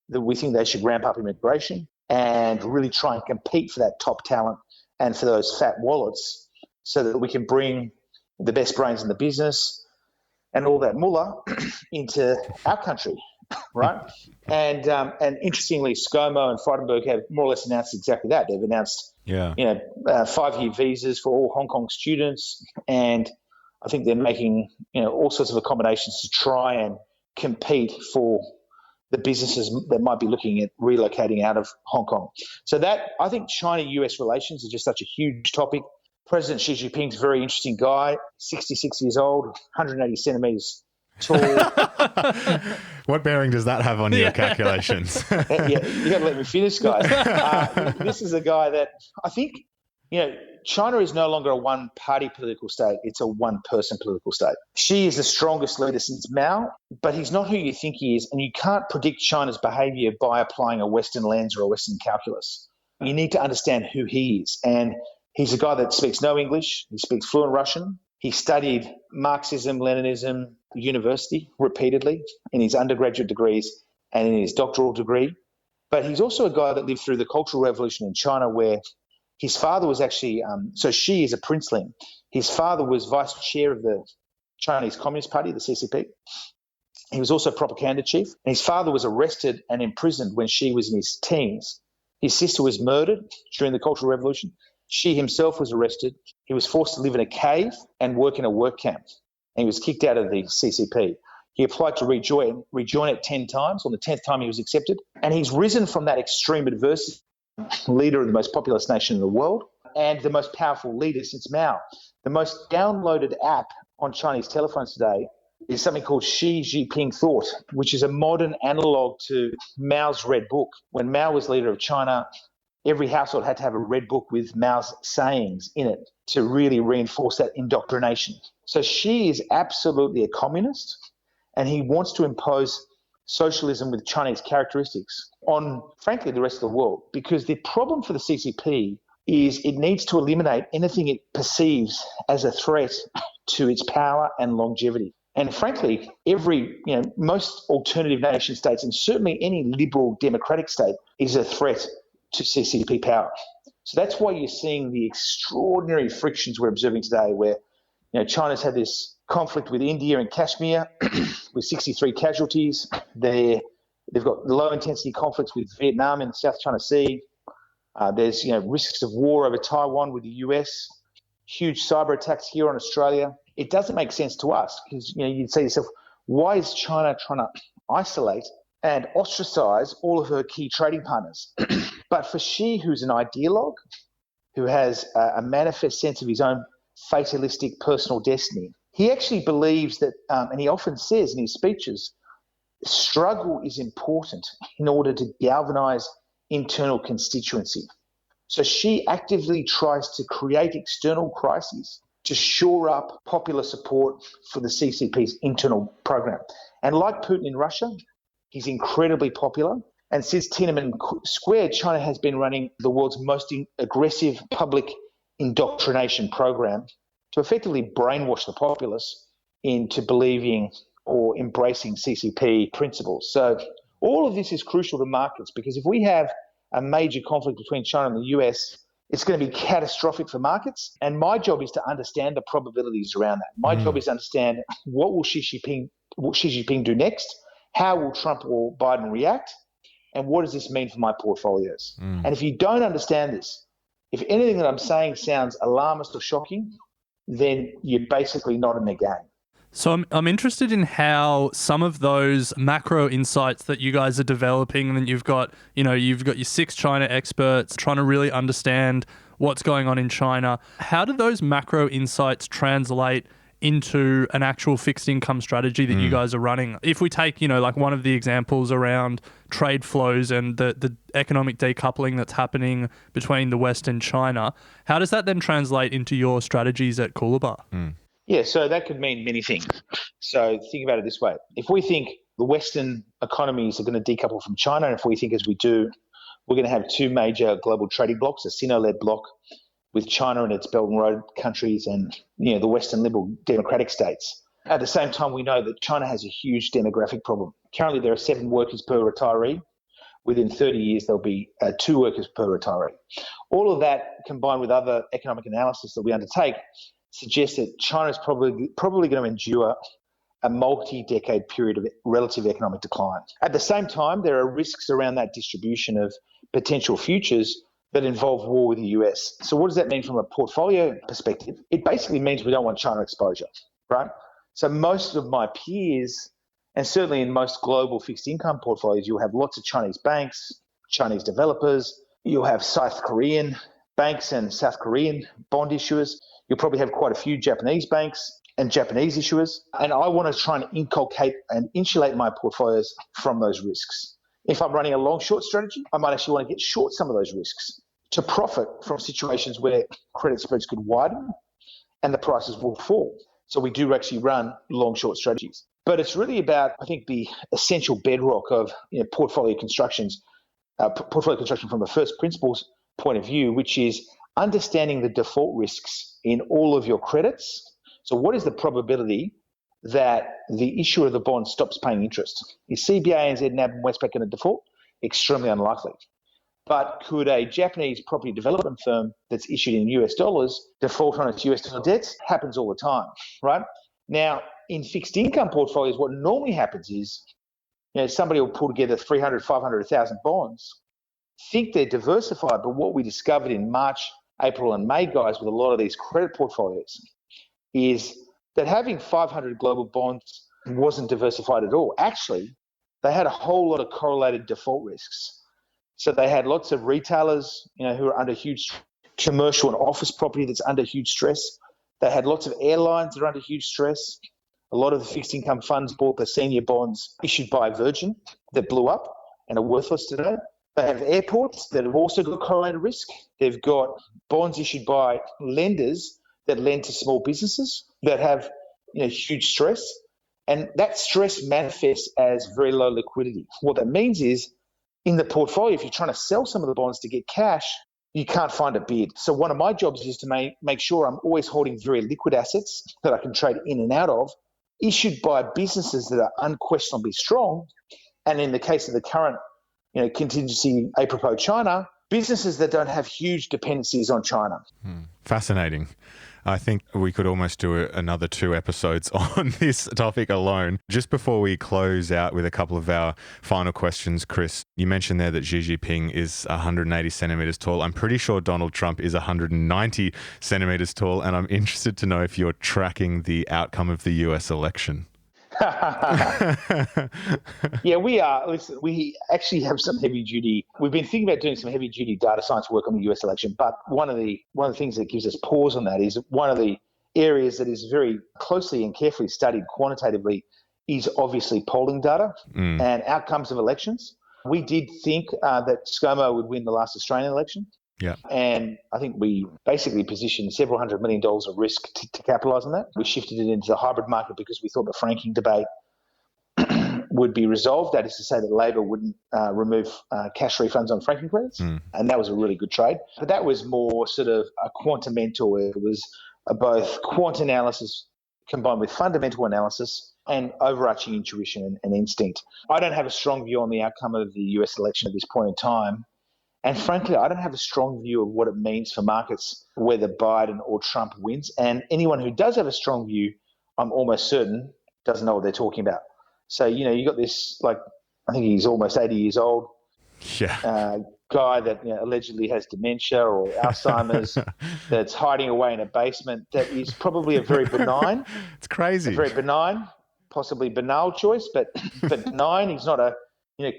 that we think they should ramp up immigration and really try and compete for that top talent and for those fat wallets so that we can bring the best brains in the business and all that mullah into our country, right? And interestingly, ScoMo and Frydenberg have more or less announced exactly that. They've announced 5-year visas for all Hong Kong students, and I think they're making all sorts of accommodations to try and compete for the businesses that might be looking at relocating out of Hong Kong. So that, I think China-US relations are just such a huge topic. President Xi Jinping's a very interesting guy, 66 years old, 180 centimetres tall. What bearing does that have on your calculations? Yeah, you got to let me finish, guys. This is a guy that I think, China is no longer a one-party political state. It's a one-person political state. Xi is the strongest leader since Mao, but he's not who you think he is, and you can't predict China's behaviour by applying a Western lens or a Western calculus. You need to understand who he is, and he's a guy that speaks no English. He speaks fluent Russian. He studied Marxism, Leninism at university repeatedly in his undergraduate degrees and in his doctoral degree. But he's also a guy that lived through the Cultural Revolution in China, where his father was actually, so Xi is a princeling. His father was vice chair of the Chinese Communist Party, the CCP. He was also propaganda chief. And his father was arrested and imprisoned when Xi was in his teens. His sister was murdered during the Cultural Revolution. Xi himself was arrested. He was forced to live in a cave and work in a work camp. And he was kicked out of the CCP. He applied to rejoin it 10 times. On the 10th time, he was accepted. And he's risen from that extreme adversity, leader of the most populous nation in the world and the most powerful leader since Mao. The most downloaded app on Chinese telephones today is something called Xi Jinping Thought, which is a modern analog to Mao's Red Book. When Mao was leader of China, every household had to have a red book with Mao's sayings in it to really reinforce that indoctrination. So Xi is absolutely a communist, and he wants to impose socialism with Chinese characteristics on, frankly, the rest of the world. Because the problem for the CCP is it needs to eliminate anything it perceives as a threat to its power and longevity. And frankly, most alternative nation states, and certainly any liberal democratic state, is a threat to CCP power. So that's why you're seeing the extraordinary frictions we're observing today, where China's had this conflict with India and Kashmir with 63 casualties. They've got low-intensity conflicts with Vietnam in the South China Sea. There's risks of war over Taiwan with the US, huge cyber attacks here on Australia. It doesn't make sense to us because you'd say to yourself, why is China trying to isolate and ostracize all of her key trading partners? But for Xi, who's an ideologue, who has a manifest sense of his own fatalistic personal destiny, he actually believes that, and he often says in his speeches, struggle is important in order to galvanize internal constituency. So Xi actively tries to create external crises to shore up popular support for the CCP's internal program. And like Putin in Russia, he's incredibly popular. And since Tiananmen Square, China has been running the world's most aggressive public indoctrination program to effectively brainwash the populace into believing or embracing CCP principles. So all of this is crucial to markets, because if we have a major conflict between China and the US, it's going to be catastrophic for markets. And my job is to understand the probabilities around that. My job is to understand what will Xi Jinping do next, how will Trump or Biden react, and what does this mean for my portfolios? And if you don't understand this, if anything that I'm saying sounds alarmist or shocking, then you're basically not in the game. So I'm interested in how some of those macro insights that you guys are developing, and then you've got your 6 China experts trying to really understand what's going on in China. How do those macro insights translate into an actual fixed income strategy that you guys are running? If we take, like one of the examples around trade flows and the economic decoupling that's happening between the West and China, how does that then translate into your strategies at Coolabah? Yeah, so that could mean many things. So think about it this way. If we think the Western economies are going to decouple from China, and if we think as we do, we're going to have 2 major global trading blocks, a Sino-led block with China and its Belt and Road countries and the Western liberal democratic states. At the same time, we know that China has a huge demographic problem. Currently, there are 7 workers per retiree. Within 30 years, there'll be 2 workers per retiree. All of that, combined with other economic analysis that we undertake, suggests that China is probably going to endure a multi-decade period of relative economic decline. At the same time, there are risks around that distribution of potential futures that involve war with the US. So what does that mean from a portfolio perspective? It basically means we don't want China exposure, right? So most of my peers, and certainly in most global fixed income portfolios, you'll have lots of Chinese banks, Chinese developers, you'll have South Korean banks and South Korean bond issuers. You'll probably have quite a few Japanese banks and Japanese issuers. And I want to try and inculcate and insulate my portfolios from those risks. If I'm running a long-short strategy, I might actually want to get short some of those risks to profit from situations where credit spreads could widen and the prices will fall. So we do actually run long-short strategies. But it's really about, I think, the essential bedrock of portfolio construction from a first principles point of view, which is understanding the default risks in all of your credits. So what is the probability that the issuer of the bond stops paying interest? Is CBA, ANZ, NAB and Westpac going to default? Extremely unlikely. But could a Japanese property development firm that's issued in US dollars default on its US dollar debts? Happens all the time, right? Now, in fixed income portfolios, what normally happens is somebody will pull together 300, 500, 1,000 bonds, think they're diversified, but what we discovered in March, April and May, guys, with a lot of these credit portfolios is that having 500 global bonds wasn't diversified at all. Actually, they had a whole lot of correlated default risks. So they had lots of retailers, who are under huge commercial and office property that's under huge stress. They had lots of airlines that are under huge stress. A lot of the fixed income funds bought the senior bonds issued by Virgin that blew up and are worthless today. They have airports that have also got correlated risk. They've got bonds issued by lenders that lend to small businesses that have huge stress. And that stress manifests as very low liquidity. What that means is in the portfolio, if you're trying to sell some of the bonds to get cash, you can't find a bid. So one of my jobs is to make sure I'm always holding very liquid assets that I can trade in and out of, issued by businesses that are unquestionably strong. And in the case of the current contingency apropos China, businesses that don't have huge dependencies on China. Fascinating. I think we could almost do another 2 episodes on this topic alone. Just before we close out with a couple of our final questions, Chris, you mentioned there that Xi Jinping is 180 centimeters tall. I'm pretty sure Donald Trump is 190 centimeters tall, and I'm interested to know if you're tracking the outcome of the US election. Yeah, we are. Listen, we actually have some heavy duty. We've been thinking about doing some heavy duty data science work on the US election, but one of the things that gives us pause on that is one of the areas that is very closely and carefully studied quantitatively is obviously polling data and outcomes of elections. We did think that ScoMo would win the last Australian election. Yeah. And I think we basically positioned several $100 million of risk to capitalise on that. We shifted it into the hybrid market because we thought the franking debate would be resolved. That is to say that Labor wouldn't remove cash refunds on franking credits. And that was a really good trade. But that was more sort of a quantamental. It was both quant analysis combined with fundamental analysis and overarching intuition and instinct. I don't have a strong view on the outcome of the US election at this point in time. And frankly, I don't have a strong view of what it means for markets whether Biden or Trump wins. And anyone who does have a strong view, I'm almost certain, doesn't know what they're talking about. So, you got this, I think he's almost 80 years old. Yeah. guy that allegedly has dementia or Alzheimer's that's hiding away in a basement that is probably a very benign, It's crazy. possibly banal choice, but benign. He's not a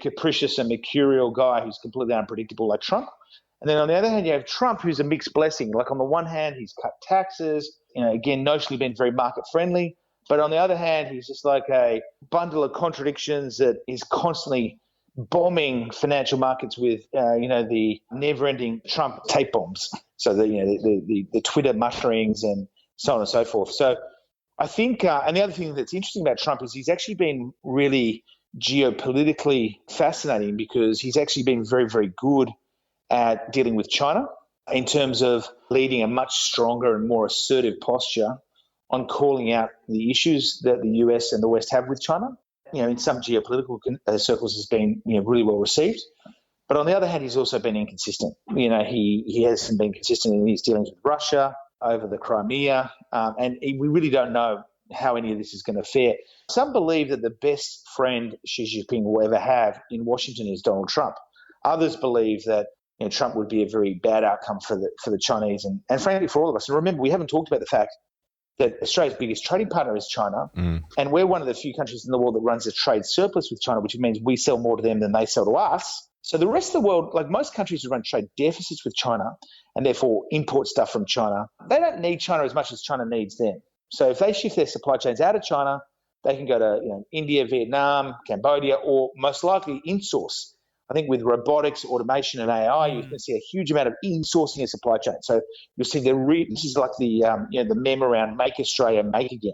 capricious and mercurial guy who's completely unpredictable like Trump. And then on the other hand, you have Trump, who's a mixed blessing. Like on the one hand, he's cut taxes, again, notionally been very market friendly. But on the other hand, he's just like a bundle of contradictions that is constantly bombing financial markets with, the never-ending Trump tape bombs. So the Twitter mutterings and so on and so forth. So I think, and the other thing that's interesting about Trump is he's actually been really geopolitically fascinating because he's actually been very, very good at dealing with China in terms of leading a much stronger and more assertive posture on calling out the issues that the US and the West have with China. In some geopolitical circles has been really well received. But on the other hand, he's also been inconsistent. He hasn't been consistent in his dealings with Russia over the Crimea, and we really don't know how any of this is going to fare. Some believe that the best friend Xi Jinping will ever have in Washington is Donald Trump. Others believe that Trump would be a very bad outcome for the Chinese and frankly for all of us. And remember, we haven't talked about the fact that Australia's biggest trading partner is China, and we're one of the few countries in the world that runs a trade surplus with China, which means we sell more to them than they sell to us. So the rest of the world, like most countries who run trade deficits with China and therefore import stuff from China, they don't need China as much as China needs them. So if they shift their supply chains out of China, they can go to India, Vietnam, Cambodia, or most likely insource. I think with robotics, automation, and AI, you can see a huge amount of insourcing of supply chain. So you'll see this is like the meme around "Make Australia, Make Again,"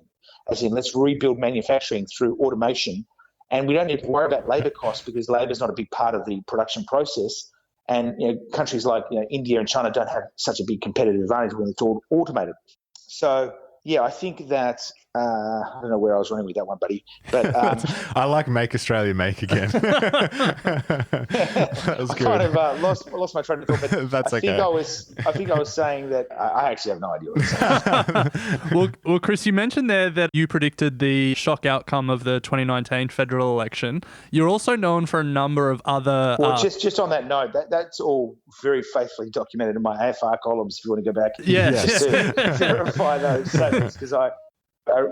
as in let's rebuild manufacturing through automation, and we don't need to worry about labour costs because labour is not a big part of the production process. And countries like India and China don't have such a big competitive advantage when it's all automated. So yeah, I think that I don't know where I was running with that one, buddy. But I like "Make Australia Make Again." That was good. I kind of lost my train of thought. But That's okay. I think I was saying that I actually have no idea what I was saying. Well, Chris, you mentioned there that you predicted the shock outcome of the 2019 federal election. You're also known for a number of other. Well, just on that note, that's all very faithfully documented in my AFR columns. If you want to go back, to verify those statements, because I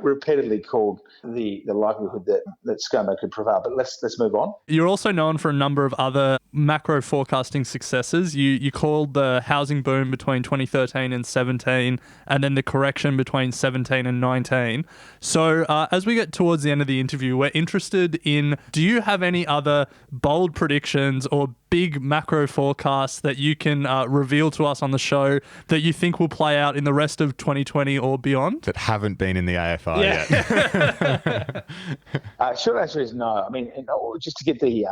repeatedly called the likelihood that ScoMo could prevail. But let's move on. You're also known for a number of other macro forecasting successes. You called the housing boom between 2013 and 17, and then the correction between 17 and 19. So as we get towards the end of the interview, we're interested in, do you have any other bold predictions or big macro forecasts that you can reveal to us on the show that you think will play out in the rest of 2020 or beyond? That haven't been in the AFR yet. Short answer is no. I mean, just to get the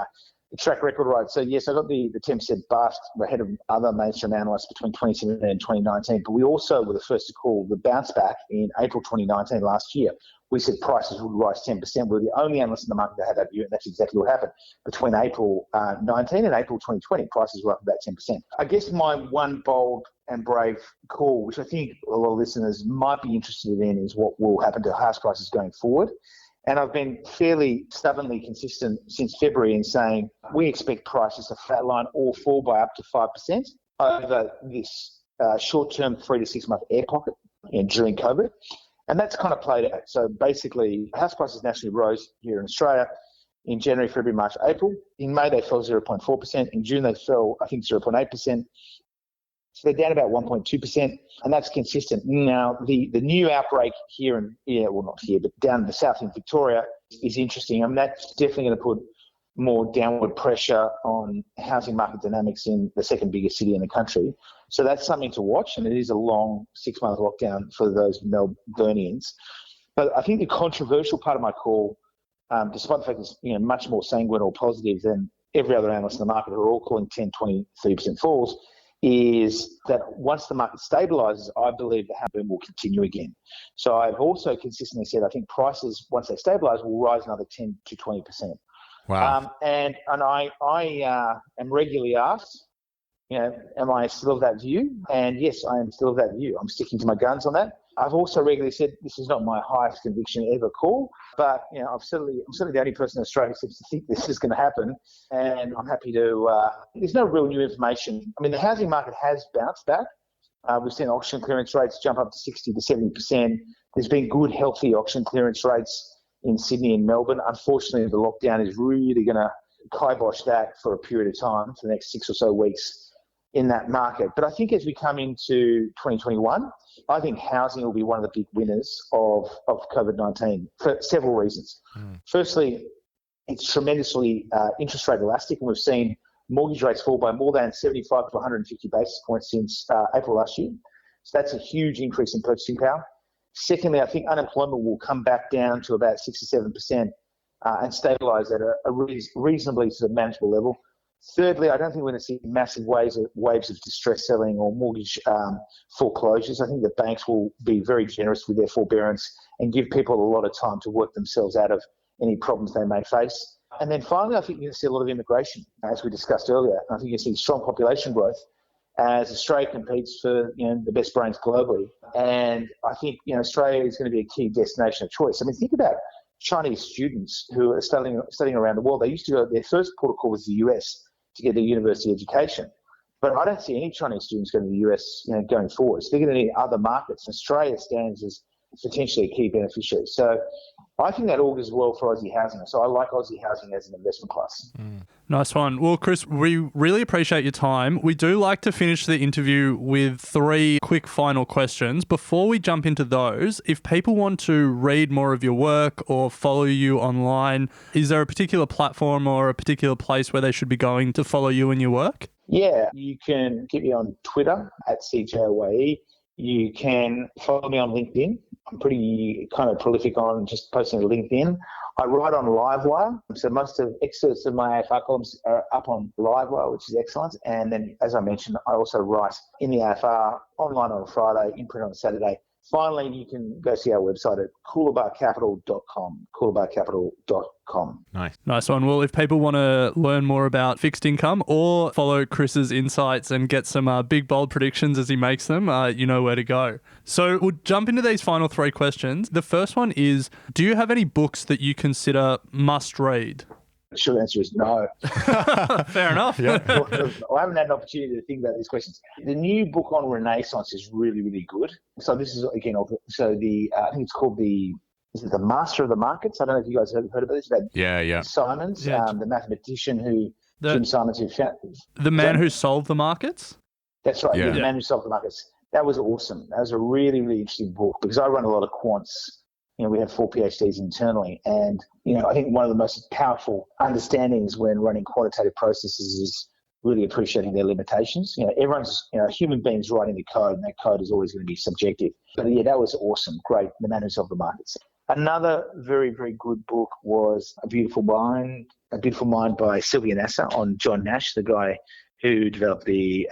track record right. So yes, I got the 10% bust ahead of other mainstream analysts between 2017 and 2019, but we also were the first to call the bounce back in April 2019 last year. We said prices would rise 10%. We were the only analyst in the market that had that view, and that's exactly what happened. Between April 19 and April 2020, prices were up about 10%. I guess my one bold and brave call, which I think a lot of listeners might be interested in, is what will happen to house prices going forward. And I've been fairly stubbornly consistent since February in saying we expect prices to flatline or fall by up to 5% over this short-term 3 to 6 month air pocket during COVID. And that's kind of played out. So basically, house prices nationally rose here in Australia in January, February, March, April. In May, they fell 0.4%. In June, they fell, I think, 0.8%. So they're down about 1.2%, and that's consistent. Now, the new outbreak here not here, but down in the south in Victoria is interesting. I mean, that's definitely going to put more downward pressure on housing market dynamics in the second biggest city in the country. So that's something to watch, and it is a long 6 month lockdown for those Melburnians. But I think the controversial part of my call, despite the fact it's much more sanguine or positive than every other analyst in the market who are all calling 10, 20, 30% falls, is that once the market stabilises, I believe the house boom will continue again. So I've also consistently said I think prices, once they stabilise, will rise another 10 to 20%. Wow. And I am regularly asked, am I still of that view? And yes, I am still of that view. I'm sticking to my guns on that. I've also regularly said this is not my highest conviction ever call, but I'm certainly the only person in Australia who seems to think this is going to happen, and I'm happy to. There's no real new information. I mean, the housing market has bounced back. We've seen auction clearance rates jump up to 60 to 70%. There's been good, healthy auction clearance rates in Sydney and Melbourne. Unfortunately, the lockdown is really going to kibosh that for a period of time, for the next 6 or so weeks in that market. But I think as we come into 2021, I think housing will be one of the big winners of COVID-19 for several reasons. Firstly, it's tremendously interest rate elastic, and we've seen mortgage rates fall by more than 75 to 150 basis points since April last year. So that's a huge increase in purchasing power. Secondly, I think unemployment will come back down to about 6 or 7% and stabilise at a reasonably sort of manageable level. Thirdly, I don't think we're going to see massive waves of distress selling or mortgage foreclosures. I think the banks will be very generous with their forbearance and give people a lot of time to work themselves out of any problems they may face. And then finally, I think you're going to see a lot of immigration, as we discussed earlier. I think you're going to see strong population growth as Australia competes for the best brains globally. And I think Australia is going to be a key destination of choice. I mean, think about Chinese students who are studying around the world. They used to go, their first port of call was the US to get their university education. But I don't see any Chinese students going to the US going forward. So they're going to need other markets. Australia stands as potentially a key beneficiary. So I think that augurs well for Aussie housing. So I like Aussie housing as an investment class. Nice one. Well, Chris, we really appreciate your time. We do like to finish the interview with 3 quick final questions. Before we jump into those, if people want to read more of your work or follow you online, is there a particular platform or a particular place where they should be going to follow you and your work? Yeah, you can get me on Twitter at CJOye. You can follow me on LinkedIn. I'm pretty kind of prolific on just posting to LinkedIn. I write on Livewire, so most of excerpts of my AFR columns are up on Livewire, which is excellent. And then, as I mentioned, I also write in the AFR, online on a Friday, in print on a Saturday. Finally, you can go see our website at coolabahcapital.com, coolabahcapital.com. Nice one. Well, if people want to learn more about fixed income or follow Chris's insights and get some big, bold predictions as he makes them, you know where to go. So we'll jump into these final 3 questions. The first one is, do you have any books that you consider must read? The short answer is no. Fair enough. I haven't had an opportunity to think about these questions. The new book on Renaissance is really, really good. So this is, again, I think it's called the Master of the Markets? I don't know if you guys have heard about this. About Simons, the mathematician Jim Simons, who found... The man who solved the markets? That's right, the man who solved the markets. That was awesome. That was a really, really interesting book because I run a lot of quants. We have 4 PhDs internally, and I think one of the most powerful understandings when running quantitative processes is really appreciating their limitations. Everyone's human beings writing the code, and that code is always going to be subjective. But that was awesome, great. The Man Who Solved the Markets. Another very, very good book was A Beautiful Mind by Sylvia Nasser on John Nash, the guy who developed the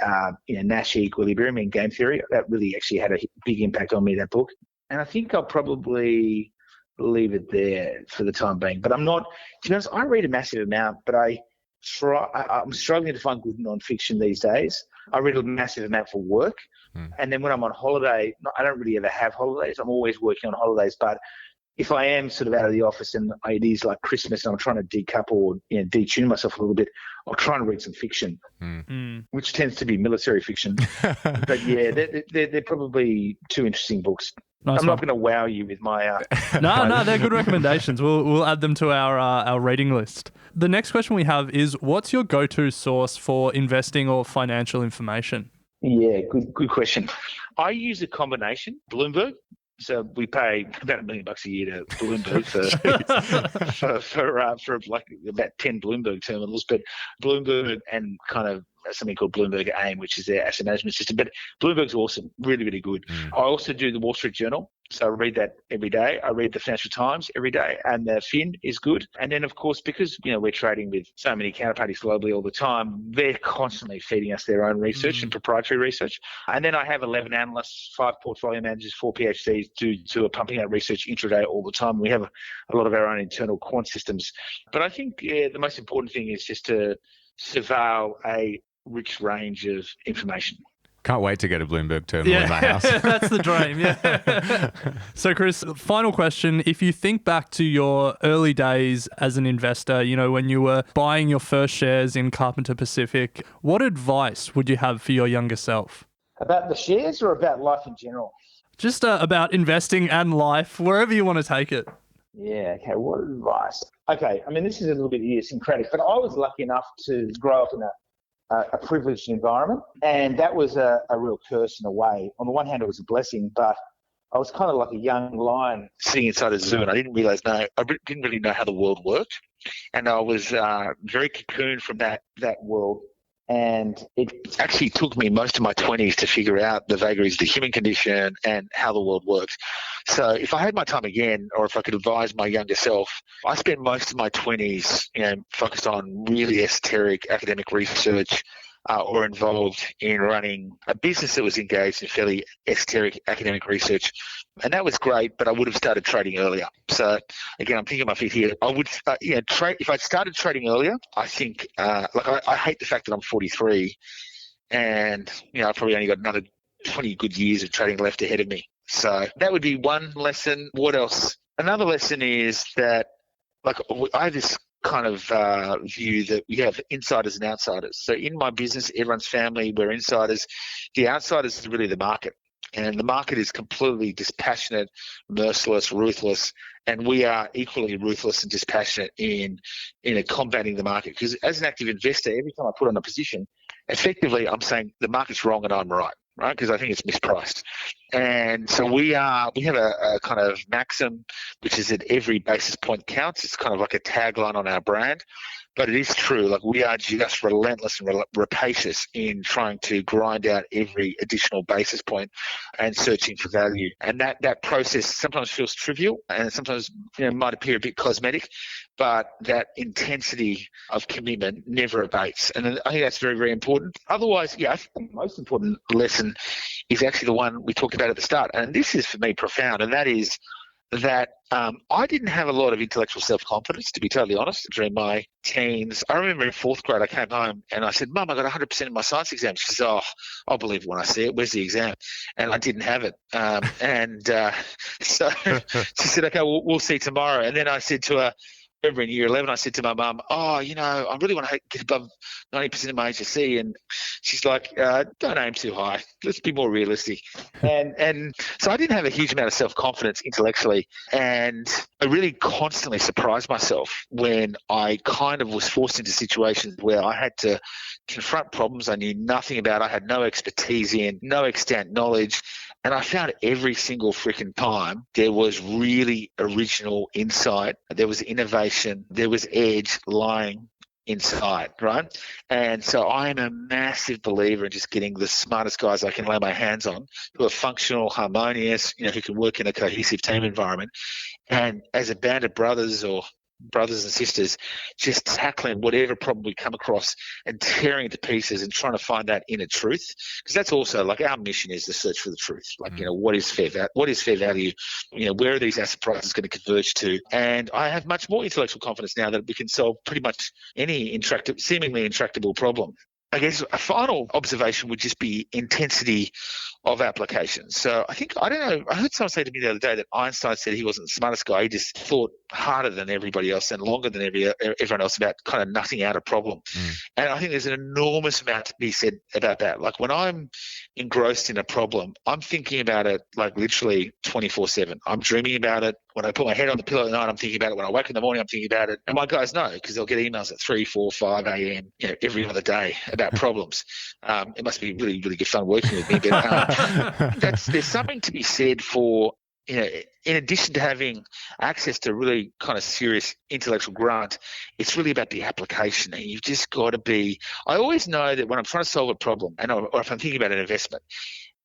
Nash equilibrium in game theory. That really actually had a big impact on me, that book. And I think I'll probably leave it there for the time being. But I'm not, to be honest, I read a massive amount, but I'm struggling to find good non-fiction these days. I read a massive amount for work. And then when I'm on holiday, I don't really ever have holidays. I'm always working on holidays. But if I am sort of out of the office and it is like Christmas and I'm trying to decouple or detune myself a little bit, I'll try and read some fiction, which tends to be military fiction. But yeah, they're probably 2 interesting books. Nice I'm not going to wow you with my... No, they're good recommendations. We'll add them to our reading list. The next question we have is, what's your go-to source for investing or financial information? Yeah, good question. I use a combination. Bloomberg. So we pay about $1 million a year to Bloomberg for like about 10 Bloomberg terminals, but Bloomberg and kind of something called Bloomberg AIM, which is their asset management system. But Bloomberg's awesome, really, really good. I also do the Wall Street Journal. So I read that every day. I read the Financial Times every day, and the Fin is good. And then, of course, because we're trading with so many counterparties globally all the time, they're constantly feeding us their own research and proprietary research. And then I have 11 analysts, 5 portfolio managers, 4 PhDs who are pumping out research intraday all the time. We have a lot of our own internal quant systems. But I think the most important thing is just to surveil a rich range of information. Can't wait to get a Bloomberg terminal in my house. That's the dream, yeah. So, Chris, final question. If you think back to your early days as an investor, when you were buying your first shares in Carpenter Pacific, what advice would you have for your younger self? About the shares or about life in general? Just about investing and life, wherever you want to take it. Yeah, okay, what advice? Okay, I mean, this is a little bit idiosyncratic, but I was lucky enough to grow up in a privileged environment, and that was a real curse in a way. On the one hand, it was a blessing, but I was kind of like a young lion sitting inside a zoo, and I didn't really know how the world worked, and I was very cocooned from that world. And it actually took me most of my 20s to figure out the vagaries of the human condition and how the world works. So if I had my time again, or if I could advise my younger self, I spent most of my 20s, focused on really esoteric academic research, or involved in running a business that was engaged in fairly esoteric academic research. And that was great, but I would have started trading earlier. So again, I'm thinking on my feet here. I would, trade if I started trading earlier. I think, I hate the fact that I'm 43, and I've probably only got another 20 good years of trading left ahead of me. So that would be one lesson. What else? Another lesson is that, I have this kind of view that we have insiders and outsiders. So in my business, everyone's family, we're insiders. The outsiders is really the market. And the market is completely dispassionate, merciless, ruthless, and we are equally ruthless and dispassionate in combating the market. Because as an active investor, every time I put on a position, effectively I'm saying the market's wrong and I'm right, because I think it's mispriced. And so we have a kind of maxim, which is that every basis point counts. It's kind of like a tagline on our brand. But it is true, we are just relentless and rapacious in trying to grind out every additional basis point and searching for value. And that process sometimes feels trivial and sometimes might appear a bit cosmetic, but that intensity of commitment never abates. And I think that's very, very important. Otherwise, I think the most important lesson is actually the one we talked about at the start. And this is, for me, profound, and that is that I didn't have a lot of intellectual self-confidence, to be totally honest, during my teens. I remember in fourth grade, I came home and I said, Mum, I got 100% in my science exam. She said, oh, I'll believe it when I see it. Where's the exam? And I didn't have it. So she said, okay, we'll see tomorrow. And then I said to her, I remember in year 11, I said to my mum, I really want to get above 90% of my HSC. And she's like, don't aim too high. Let's be more realistic. And so I didn't have a huge amount of self-confidence intellectually. And I really constantly surprised myself when I kind of was forced into situations where I had to confront problems I knew nothing about. I had no expertise in, no extant knowledge. And I found every single freaking time there was really original insight, there was innovation, there was edge lying inside, right? And so I am a massive believer in just getting the smartest guys I can lay my hands on, who are functional, harmonious, who can work in a cohesive team environment. And as a band of brothers and sisters, just tackling whatever problem we come across and tearing it to pieces and trying to find that inner truth. Because that's also our mission is the search for the truth. What is fair value? Where are these asset prices going to converge to? And I have much more intellectual confidence now that we can solve pretty much any seemingly intractable problem. I guess a final observation would just be intensity of application. So I don't know, I heard someone say to me the other day that Einstein said he wasn't the smartest guy. He just thought harder than everybody else and longer than everyone else about kind of nutting out a problem. And I think there's an enormous amount to be said about that. When I'm engrossed in a problem, I'm thinking about it literally 24/7. I'm dreaming about it. When I put my head on the pillow at night, I'm thinking about it. When I wake in the morning, I'm thinking about it. And my guys know, because they'll get emails at 3, 4, 5 a.m. Every other day about problems. It must be really, really good fun working with me. But there's something to be said for, in addition to having access to really kind of serious intellectual grunt, it's really about the application. And you've just got to be – I always know that when I'm trying to solve a problem, or if I'm thinking about an investment,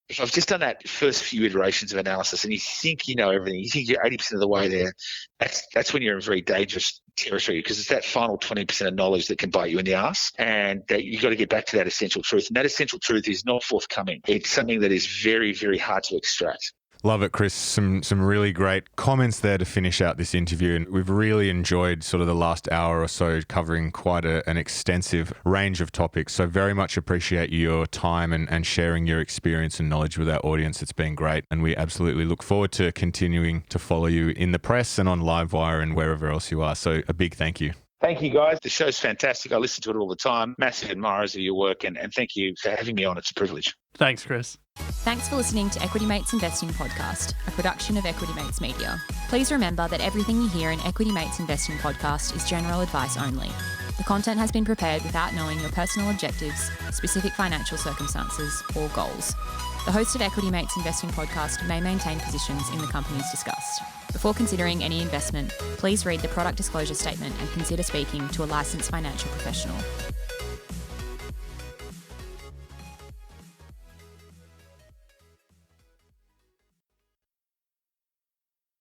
if I've just done that first few iterations of analysis and you think you know everything, you think you're 80% of the way there, that's when you're in very dangerous territory, because it's that final 20% of knowledge that can bite you in the ass, and that you've got to get back to that essential truth. And that essential truth is not forthcoming. It's something that is very, very hard to extract. Love it, Chris. Some really great comments there to finish out this interview. And we've really enjoyed sort of the last hour or so covering quite an extensive range of topics. So very much appreciate your time and sharing your experience and knowledge with our audience. It's been great. And we absolutely look forward to continuing to follow you in the press and on Livewire and wherever else you are. So a big thank you. Thank you, guys. The show's fantastic. I listen to it all the time. Massive admirers of your work, and thank you for having me on. It's a privilege. Thanks, Chris. Thanks for listening to Equity Mates Investing Podcast, a production of Equity Mates Media. Please remember that everything you hear in Equity Mates Investing Podcast is general advice only. The content has been prepared without knowing your personal objectives, specific financial circumstances, or goals. The host of Equity Mates Investing Podcast may maintain positions in the companies discussed. Before considering any investment, please read the product disclosure statement and consider speaking to a licensed financial professional.